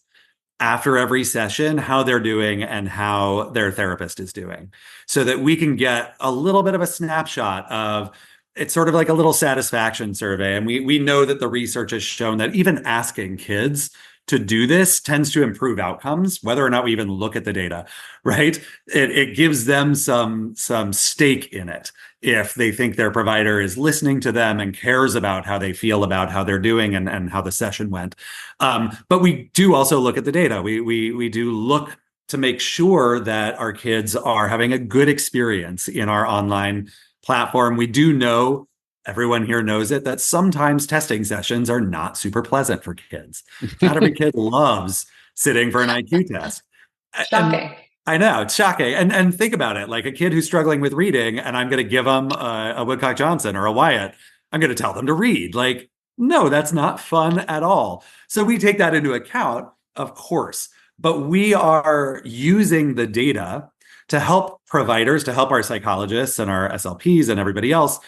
after every session how they're doing and how their therapist is doing, so that we can get a little bit of a snapshot of, it's sort of like a little satisfaction survey. And we know that the research has shown that even asking kids to do this tends to improve outcomes, whether or not we even look at the data, right? It gives them some stake in it if they think their provider is listening to them and cares about how they feel about how they're doing and how the session went. But we do also look at the data. We do look to make sure that our kids are having a good experience in our online platform. We do know, everyone here knows it, that sometimes testing sessions are not super pleasant for kids. Not every kid loves sitting for an IQ test. Shocking. And I know, it's shocking. And think about it, like a kid who's struggling with reading, and I'm going to give them a Woodcock Johnson or a Wyatt. I'm going to tell them to read. Like, no, that's not fun at all. So we take that into account, of course, but we are using the data to help providers, to help our psychologists and our SLPs and everybody else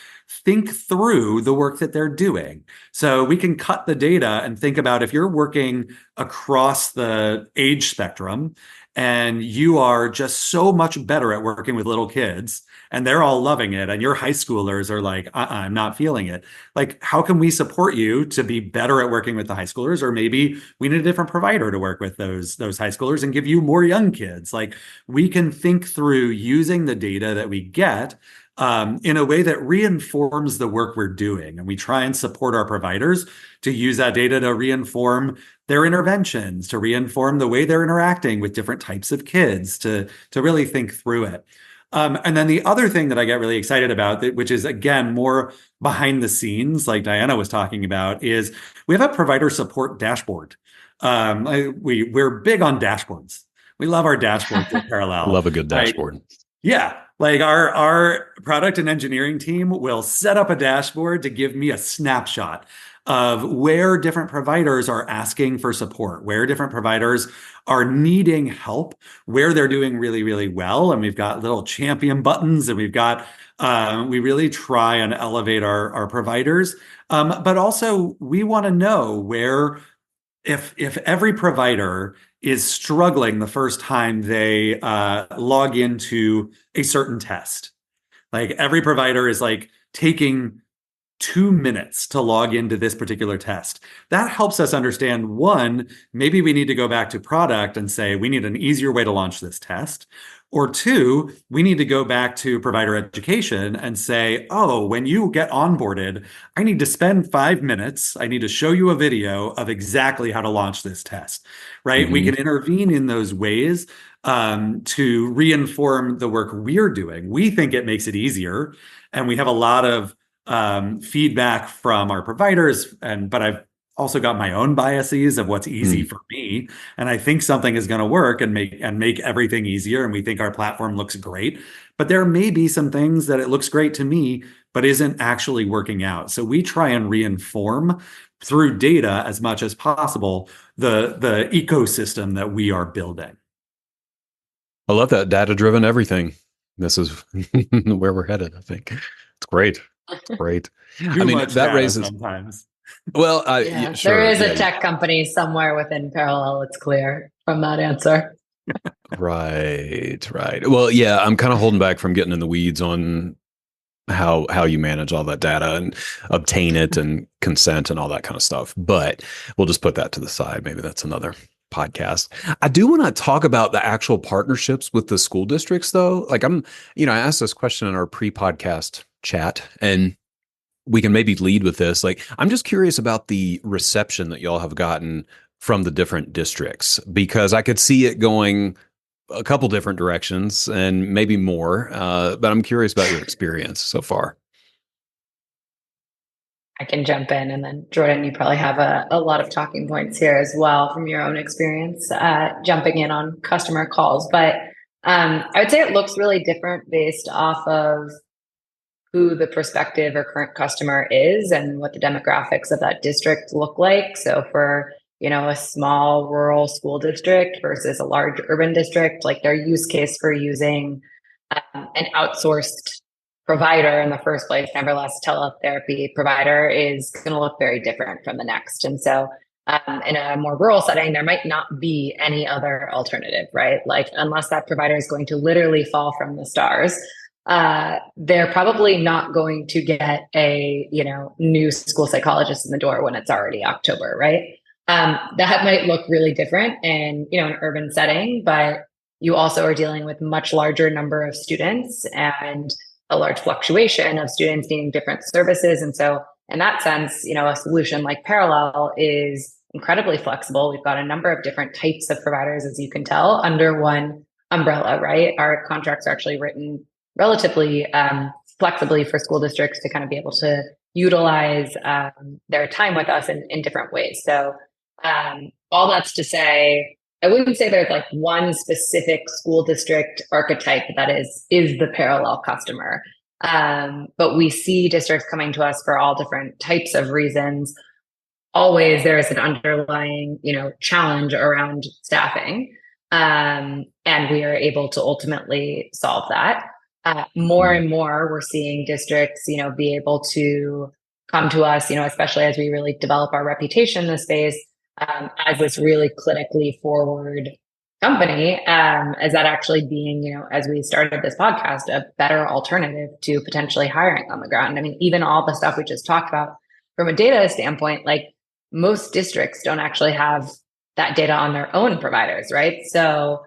think through the work that they're doing. So we can cut the data and think about, if you're working across the age spectrum and you are just so much better at working with little kids and they're all loving it, and your high schoolers are like, I'm not feeling it. Like, how can we support you to be better at working with the high schoolers? Or maybe we need a different provider to work with those high schoolers and give you more young kids. Like, we can think through using the data that we get in a way that reinforms the work we're doing. And we try and support our providers to use that data to reinform their interventions, to reinform the way they're interacting with different types of kids, to really think through it. And then the other thing that I get really excited about, which is again more behind the scenes, like Diana was talking about, is we have a provider support dashboard. We're big on dashboards. We love our dashboards at Parallel. Love a good Right? dashboard. Yeah, like our product and engineering team will set up a dashboard to give me a snapshot of where different providers are asking for support, where different providers are needing help, where they're doing really, really well. And we've got little champion buttons, and we really try and elevate our providers. But also we want to know where, if every provider is struggling the first time they log into a certain test, like every provider is like taking 2 minutes to log into this particular test. That helps us understand, one, maybe we need to go back to product and say, we need an easier way to launch this test. Or two, we need to go back to provider education and say, oh, when you get onboarded, I need to spend 5 minutes. I need to show you a video of exactly how to launch this test, right? We can intervene in those ways to reinform the work we're doing. We think it makes it easier. And we have a lot of feedback from our providers, but I've also got my own biases of what's easy for me, and I think something is going to work and make everything easier, and we think our platform looks great, but there may be some things that it looks great to me but isn't actually working out. So we try and reinform through data as much as possible the ecosystem that we are building. I love that data-driven everything. This is where we're headed, I think. It's great. Great. Too much that raises sometimes. Well, sure, there is a tech company somewhere within Parallel. It's clear from that answer. Right. Well, yeah, I'm kind of holding back from getting in the weeds on how you manage all that data and obtain it and consent and all that kind of stuff. But we'll just put that to the side. Maybe that's another podcast. I do want to talk about the actual partnerships with the school districts, though. Like I asked this question in our pre-podcast chat, and we can maybe lead with this. Like, I'm just curious about the reception that y'all have gotten from the different districts, because I could see it going a couple different directions and maybe more. But I'm curious about your experience so far. I can jump in, and then Jordan, you probably have a lot of talking points here as well from your own experience jumping in on customer calls. But I would say it looks really different based off of who the prospective or current customer is and what the demographics of that district look like. So for, a small rural school district versus a large urban district, like their use case for using an outsourced provider in the first place, nevertheless teletherapy provider, is going to look very different from the next. And so in a more rural setting, there might not be any other alternative, right? Like unless that provider is going to literally fall from the stars, they're probably not going to get a, new school psychologist in the door when it's already October, right? That might look really different in, an urban setting, but you also are dealing with much larger number of students and a large fluctuation of students needing different services. And so in that sense, a solution like Parallel is incredibly flexible. We've got a number of different types of providers, as you can tell, under one umbrella, right? Our contracts are actually written relatively flexibly for school districts to kind of be able to utilize their time with us in different ways. So all that's to say, I wouldn't say there's like one specific school district archetype that is the Parallel customer. But we see districts coming to us for all different types of reasons. Always there is an underlying, challenge around staffing. And we are able to ultimately solve that. More and more, we're seeing districts, be able to come to us, especially as we really develop our reputation in the space, as this really clinically forward company, as that actually being, as we started this podcast, a better alternative to potentially hiring on the ground. I mean, even all the stuff we just talked about from a data standpoint, like most districts don't actually have that data on their own providers, right? So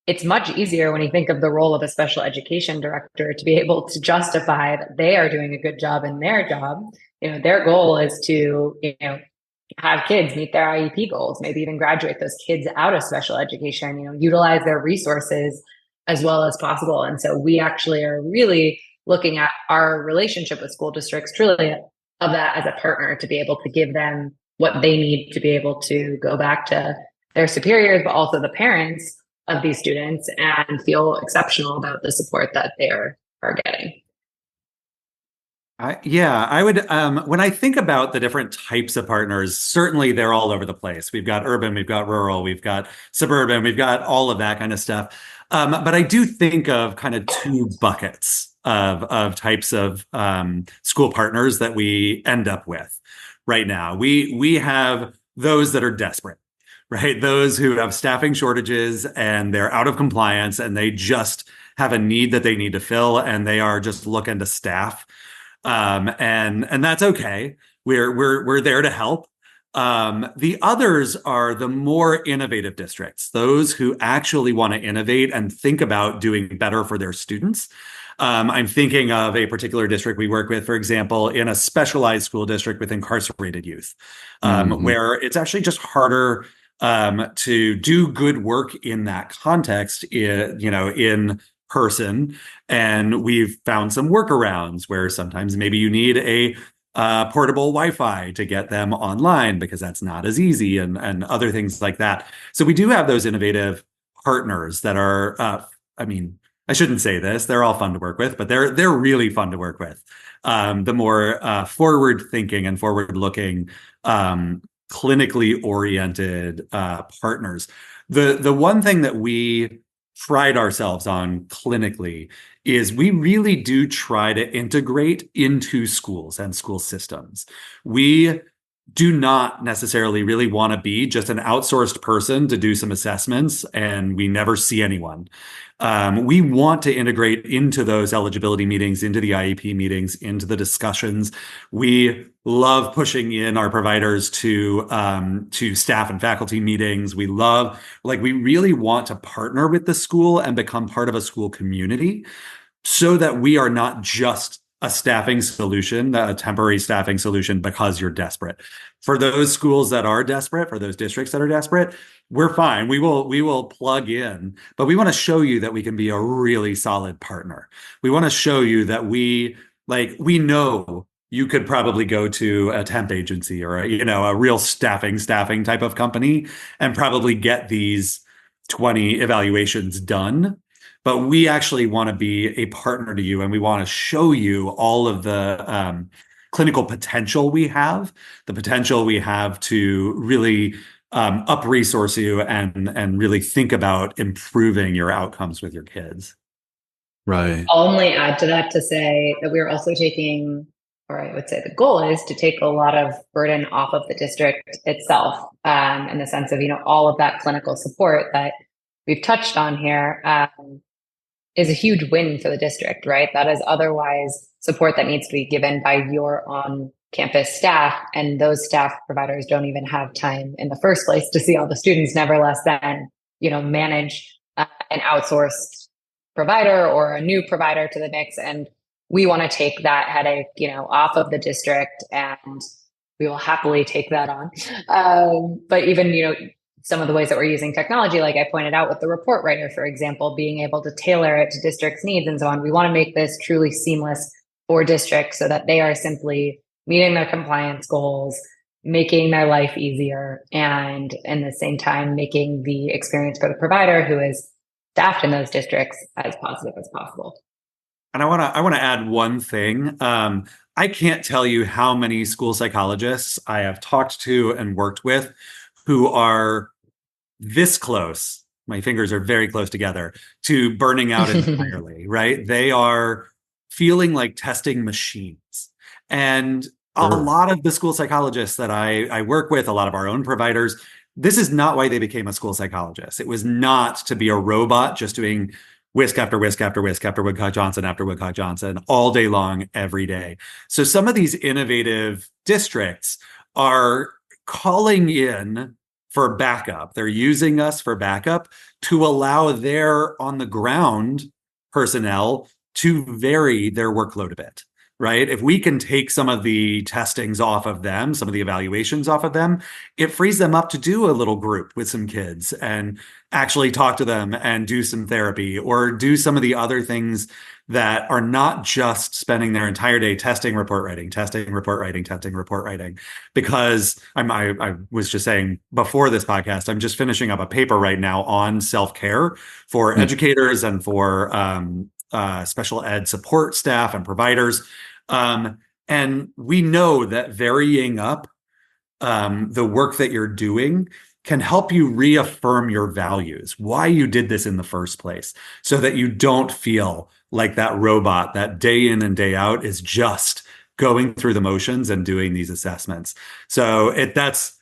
it's much easier when you think of the role of a special education director to be able to justify that they are doing a good job in their job. Their goal is to, have kids meet their IEP goals, maybe even graduate those kids out of special education, utilize their resources as well as possible. And so we actually are really looking at our relationship with school districts, truly of that as a partner, to be able to give them what they need to be able to go back to their superiors, but also the parents of these students, and feel exceptional about the support that they are getting. I would, when I think about the different types of partners, certainly they're all over the place. We've got urban, we've got rural, we've got suburban, we've got all of that kind of stuff. But I do think of kind of two buckets of types of school partners that we end up with right now. We have those that are desperate, right? Those who have staffing shortages and they're out of compliance and they just have a need that they need to fill, and they are just looking to staff. And that's okay. We're there to help. The others are the more innovative districts, those who actually want to innovate and think about doing better for their students. I'm thinking of a particular district we work with, for example, in a specialized school district with incarcerated youth, where it's actually just harder to do good work in that context, in person. And we've found some workarounds where sometimes maybe you need a portable Wi-Fi to get them online because that's not as easy, and other things like that. So we do have those innovative partners that are, I shouldn't say this, they're all fun to work with, but they're really fun to work with. The more forward thinking and forward looking, clinically oriented partners. The one thing that we pride ourselves on clinically is we really do try to integrate into schools and school systems. We do not necessarily really want to be just an outsourced person to do some assessments and we never see anyone. We want to integrate into those eligibility meetings, into the IEP meetings, into the discussions. We love pushing in our providers to staff and faculty meetings. We really want to partner with the school and become part of a school community so that we are not just a staffing solution, a temporary staffing solution because you're desperate. For those schools that are desperate, for those districts that are desperate, we're fine. We will plug in, but we want to show you that we can be a really solid partner. We want to show you that we know you could probably go to a temp agency or a real staffing type of company and probably get these 20 evaluations done. But we actually want to be a partner to you, and we want to show you all of the clinical potential we have, the potential we have to really up-resource you and really think about improving your outcomes with your kids. Right. I'll only add to that to say that we're also taking, or I would say the goal is to take a lot of burden off of the district itself, in the sense of, all of that clinical support that we've touched on here is a huge win for the district, right? That is otherwise support that needs to be given by your on-campus staff, and those staff providers don't even have time in the first place to see all the students, never less than, manage an outsourced provider or a new provider to the mix. And we want to take that headache, off of the district, and we will happily take that on. But even, some of the ways that we're using technology, like I pointed out with the report writer, for example, being able to tailor it to districts' needs and so on. We want to make this truly seamless for districts so that they are simply meeting their compliance goals, making their life easier, and in the same time, making the experience for the provider who is staffed in those districts as positive as possible. And I want to add one thing. I can't tell you how many school psychologists I have talked to and worked with who are this close, my fingers are very close together, to burning out entirely, right? They are feeling like testing machines. And a lot of the school psychologists that I work with, a lot of our own providers, this is not why they became a school psychologist. It was not to be a robot just doing whisk after whisk after whisk after Woodcock Johnson after Woodcock Johnson all day long, every day. So some of these innovative districts are calling in for backup. They're using us for backup to allow their on the ground personnel to vary their workload a bit, right? If we can take some of the testings off of them, some of the evaluations off of them, it frees them up to do a little group with some kids and actually talk to them and do some therapy or do some of the other things that are not just spending their entire day testing, report writing, testing, report writing, testing, report writing. Because I was just saying before this podcast, I'm just finishing up a paper right now on self-care for educators and for special ed support staff and providers. And we know that varying up the work that you're doing can help you reaffirm your values, why you did this in the first place, so that you don't feel like that robot that day in and day out is just going through the motions and doing these assessments. So that's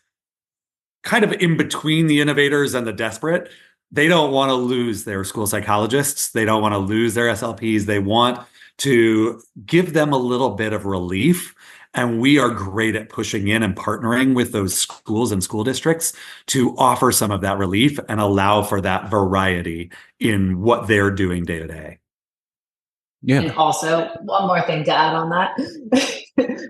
kind of in between the innovators and the desperate. They don't want to lose their school psychologists. They don't want to lose their SLPs. They want to give them a little bit of relief. And we are great at pushing in and partnering with those schools and school districts to offer some of that relief and allow for that variety in what they're doing day to day. Yeah. And also, one more thing to add on that.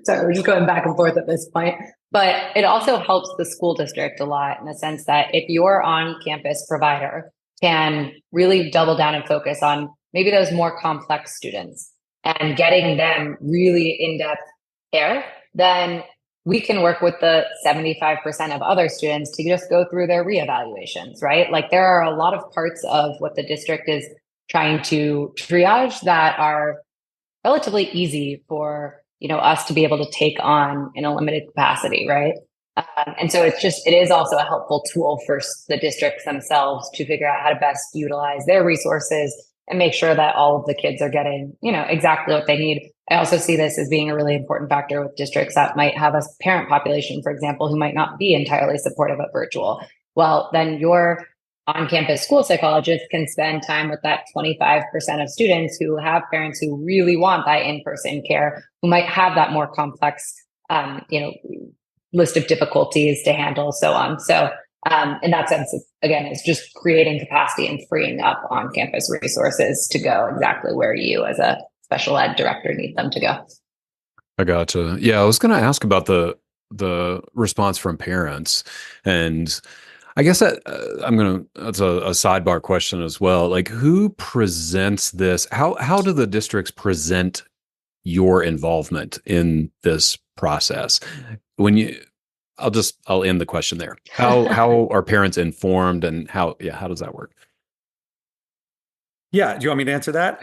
Sorry, we're just going back and forth at this point. But it also helps the school district a lot in the sense that if your on-campus provider can really double down and focus on maybe those more complex students and getting them really in-depth care, then we can work with the 75% of other students to just go through their reevaluations, right? Like there are a lot of parts of what the district is trying to triage that are relatively easy for us to be able to take on in a limited capacity, right? And so it is also a helpful tool for the districts themselves to figure out how to best utilize their resources and make sure that all of the kids are getting, exactly what they need. I also see this as being a really important factor with districts that might have a parent population, for example, who might not be entirely supportive of virtual. Well, then your on-campus school psychologist can spend time with that 25% of students who have parents who really want that in-person care, who might have that more complex, list of difficulties to handle, so on. So in that sense, again, it's just creating capacity and freeing up on-campus resources to go exactly where you as a special ed director need them to go. I gotcha. Yeah, I was going to ask about the response from parents, and I guess that's a sidebar question as well. Like, who presents this? How do the districts present your involvement in this process? I'll end the question there. How are parents informed, and how does that work? Yeah, do you want me to answer that?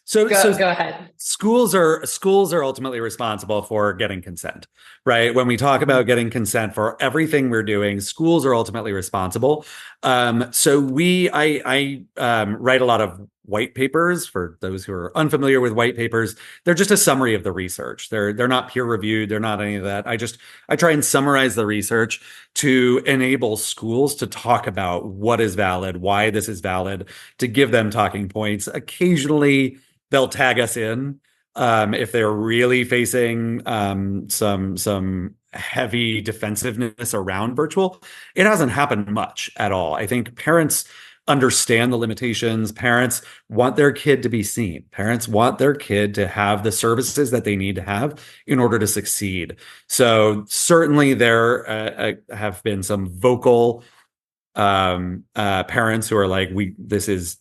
So go ahead. Schools are ultimately responsible for getting consent, right? When we talk about getting consent for everything we're doing, schools are ultimately responsible. So I write a lot of white papers. For those who are unfamiliar with white papers, they're just a summary of the research. They're not peer reviewed. They're not any of that. I try and summarize the research to enable schools to talk about what is valid, why this is valid, to give them talking points. Occasionally, they'll tag us in if they're really facing some heavy defensiveness around virtual. It hasn't happened much at all. I think parents understand the limitations. Parents want their kid to be seen. Parents want their kid to have the services that they need to have in order to succeed. So certainly there have been some vocal parents who are like, this is,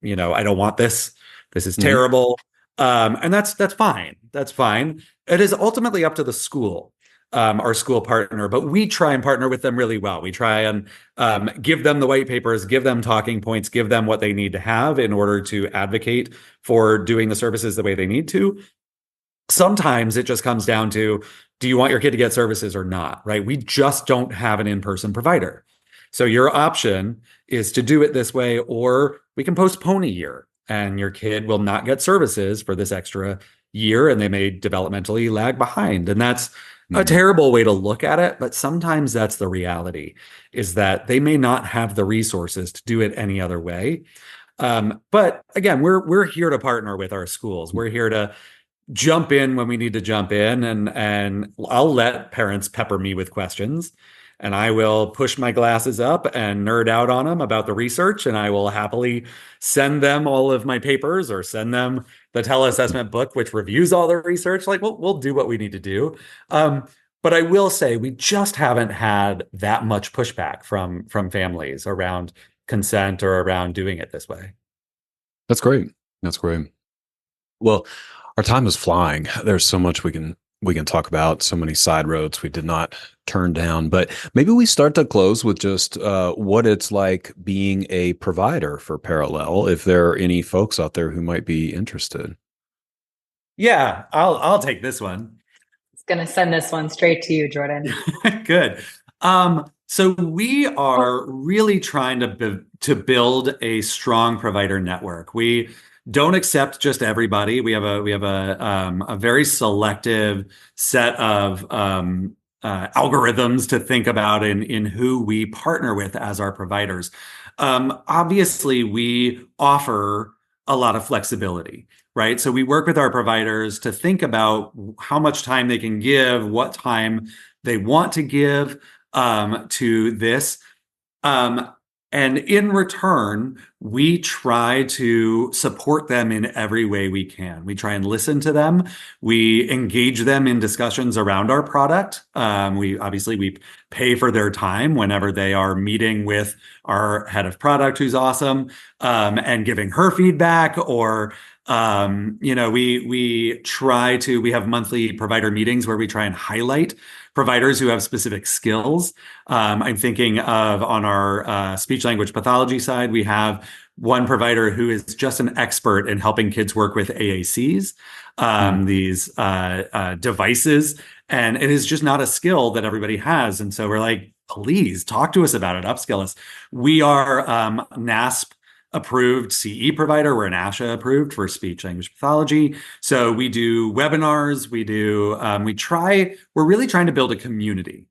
I don't want this. This is terrible. And that's fine. That's fine. It is ultimately up to the school, our school partner, but we try and partner with them really well. We try and give them the white papers, give them talking points, give them what they need to have in order to advocate for doing the services the way they need to. Sometimes it just comes down to, do you want your kid to get services or not, right? We just don't have an in-person provider. So your option is to do it this way, or we can postpone a year and your kid will not get services for this extra year and they may developmentally lag behind. And that's a terrible way to look at it, but sometimes that's the reality, is that they may not have the resources to do it any other way. But again, we're here to partner with our schools. We're here to jump in when we need to jump in, and I'll let parents pepper me with questions. and I will push my glasses up and nerd out on them about the research, and I will happily send them all of my papers or send them the tele-assessment book, which reviews all the research. Like we'll do what we need to do. But I will say we just haven't had that much pushback from families around consent or around doing it this way. That's great. That's great. Well, our time is flying. There's so much we can talk about, so many side roads we did not turn down. But maybe we start to close with just what it's like being a provider for Parallel, if there are any folks out there who might be interested. Yeah, I'll take this one. It's going to send this one straight to you, Jordan. Good. So we are really trying to build a strong provider network. We don't accept just everybody. We have a very selective set of algorithms to think about in who we partner with as our providers. Obviously, we offer a lot of flexibility, right? So we work with our providers to think about how much time they can give, what time they want to give to this. And in return, we try to support them in every way we can. We try and listen to them. We engage them in discussions around our product. We pay for their time whenever they are meeting with our head of product, who's awesome, and giving her feedback. Or we have monthly provider meetings where we try and highlight providers who have specific skills. I'm thinking of on our speech language pathology side, we have one provider who is just an expert in helping kids work with AACs, these devices, and it is just not a skill that everybody has. And so we're like, please talk to us about it, upskill us. We are NASP approved CE provider. We're an ASHA approved for speech language pathology. So we do webinars. We're really trying to build a community.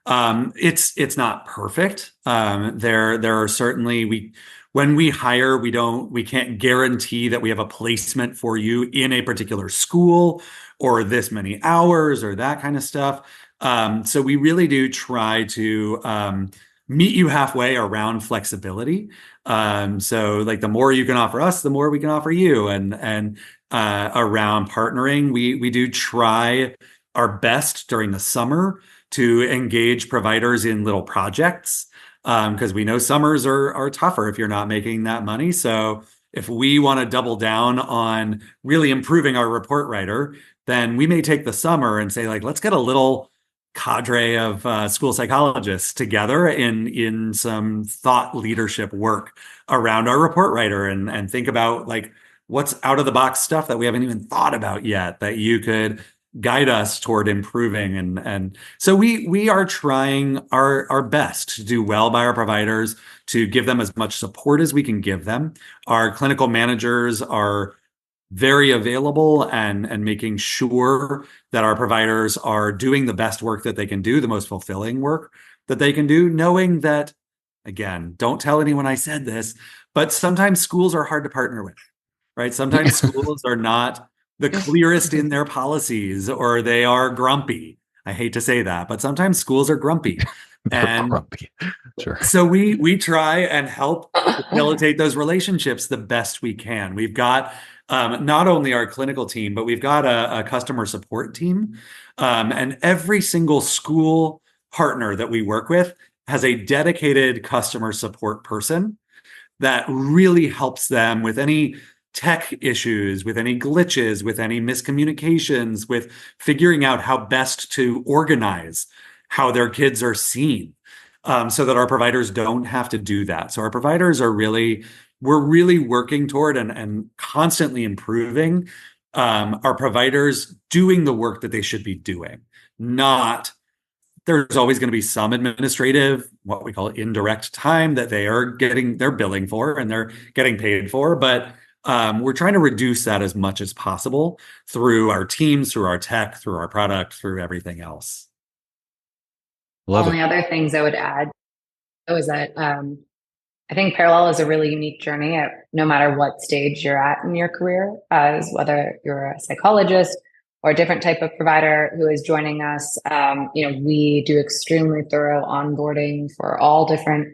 It's not perfect. There are certainly, when we hire, we can't guarantee that we have a placement for you in a particular school or this many hours or that kind of stuff. So we really do try to meet you halfway around flexibility. So like the more you can offer us, the more we can offer you. And around partnering, we do try our best during the summer to engage providers in little projects, because we know summers are tougher if you're not making that money. So if we want to double down on really improving our report writer, then we may take the summer and say, like, let's get a little cadre of school psychologists together in some thought leadership work around our report writer and think about like what's out of the box stuff that we haven't even thought about yet that you could guide us toward improving. And so we are trying our best to do well by our providers, to give them as much support as we can give them. Our clinical managers are very available and making sure that our providers are doing the best work that they can do, the most fulfilling work that they can do, knowing that, again, don't tell anyone I said this, but sometimes schools are hard to partner with, right? Sometimes schools are not the clearest in their policies, or they are grumpy. I hate to say that, but sometimes schools are grumpy. And grumpy. Sure. So we try and help facilitate those relationships the best we can. We've got not only our clinical team, but we've got a customer support team. And every single school partner that we work with has a dedicated customer support person that really helps them with any tech issues, with any glitches, with any miscommunications, with figuring out how best to organize how their kids are seen, so that our providers don't have to do that. So our providers we're really working toward and constantly improving our providers doing the work that they should be doing. There's always going to be some administrative, what we call indirect time that they're billing for and they're getting paid for, but we're trying to reduce that as much as possible through our teams, through our tech, through our product, through everything else. Only other things I would add was that I think Parallel is a really unique journey at no matter what stage you're at in your career, as whether you're a psychologist or a different type of provider who is joining us, we do extremely thorough onboarding for all different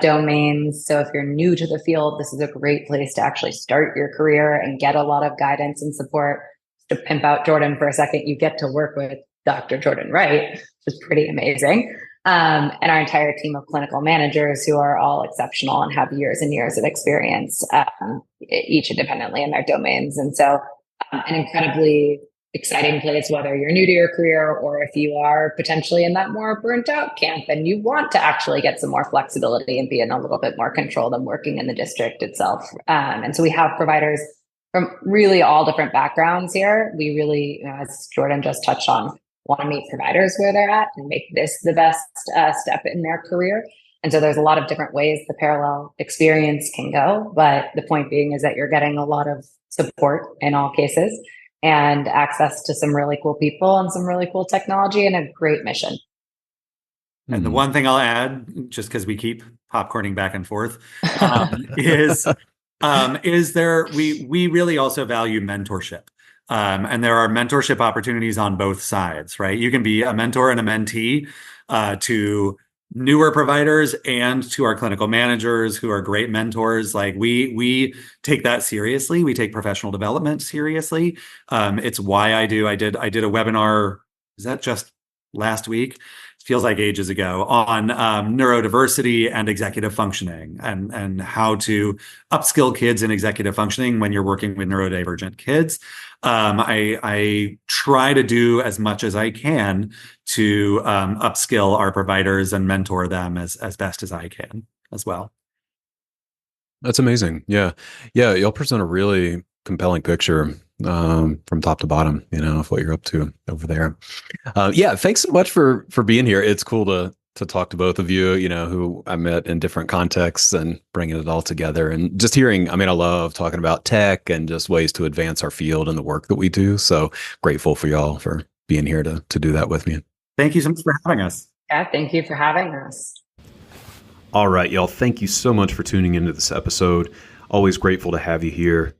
domains. So if you're new to the field, this is a great place to actually start your career and get a lot of guidance and support. To pimp out Jordan for a second, you get to work with Dr. Jordan Wright, which is pretty amazing. And our entire team of clinical managers who are all exceptional and have years and years of experience, each independently in their domains. And so an incredibly exciting place, whether you're new to your career or if you are potentially in that more burnt out camp and you want to actually get some more flexibility and be in a little bit more control than working in the district itself. And so we have providers from really all different backgrounds here. We really, as Jordan just touched on, want to meet providers where they're at and make this the best step in their career. And so there's a lot of different ways the parallel experience can go. But the point being is that you're getting a lot of support in all cases and access to some really cool people and some really cool technology and a great mission. And the one thing I'll add, just because we keep popcorning back and forth, is there we really also value mentorship. And there are mentorship opportunities on both sides, right? You can be a mentor and a mentee to newer providers and to our clinical managers who are great mentors. Like we take that seriously. We take professional development seriously. It's why I did a webinar, is that just last week? Feels like ages ago, on neurodiversity and executive functioning and how to upskill kids in executive functioning when you're working with neurodivergent kids. I try to do as much as I can to upskill our providers and mentor them as best as I can as well. That's amazing. Yeah. Y'all present a really compelling picture from top to bottom, of what you're up to over there. Thanks so much for being here. It's cool to talk to both of you, who I met in different contexts and bringing it all together and just hearing. I love talking about tech and just ways to advance our field and the work that we do. So grateful for y'all for being here to do that with me. Thank you so much for having us. Yeah, thank you for having us. All right, y'all. Thank you so much for tuning into this episode. Always grateful to have you here.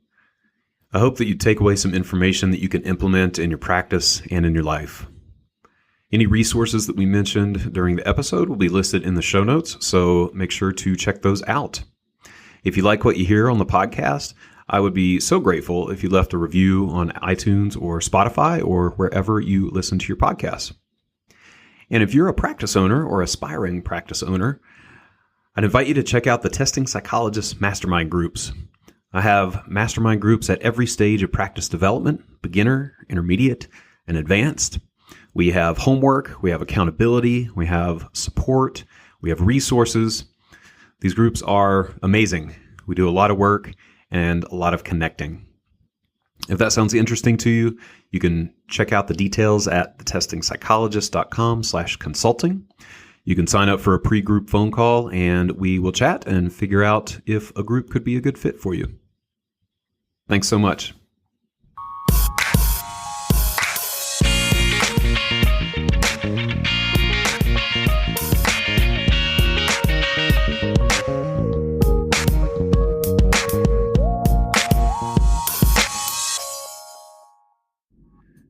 I hope that you take away some information that you can implement in your practice and in your life. Any resources that we mentioned during the episode will be listed in the show notes, so make sure to check those out. If you like what you hear on the podcast, I would be so grateful if you left a review on iTunes or Spotify or wherever you listen to your podcasts. And if you're a practice owner or aspiring practice owner, I'd invite you to check out the Testing Psychologist mastermind groups. I have mastermind groups at every stage of practice development, beginner, intermediate, and advanced. We have homework, we have accountability, we have support, we have resources. These groups are amazing. We do a lot of work and a lot of connecting. If that sounds interesting to you, you can check out the details at thetestingpsychologist.com/consulting. You can sign up for a pre-group phone call and we will chat and figure out if a group could be a good fit for you. Thanks so much.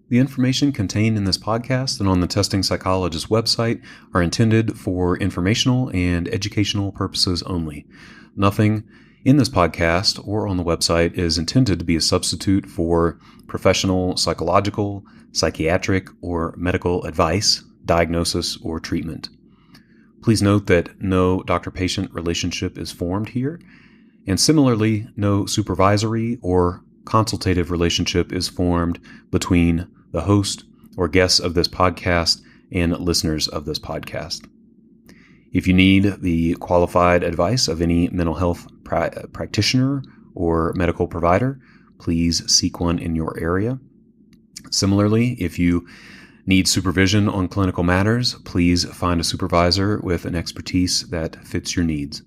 The information contained in this podcast and on the Testing Psychologist website are intended for informational and educational purposes only. Nothing in this podcast or on the website is intended to be a substitute for professional psychological, psychiatric, or medical advice, diagnosis, or treatment. Please note that no doctor-patient relationship is formed here, and similarly, no supervisory or consultative relationship is formed between the host or guests of this podcast and listeners of this podcast. If you need the qualified advice of any mental health practitioner or medical provider, please seek one in your area. Similarly, if you need supervision on clinical matters, please find a supervisor with an expertise that fits your needs.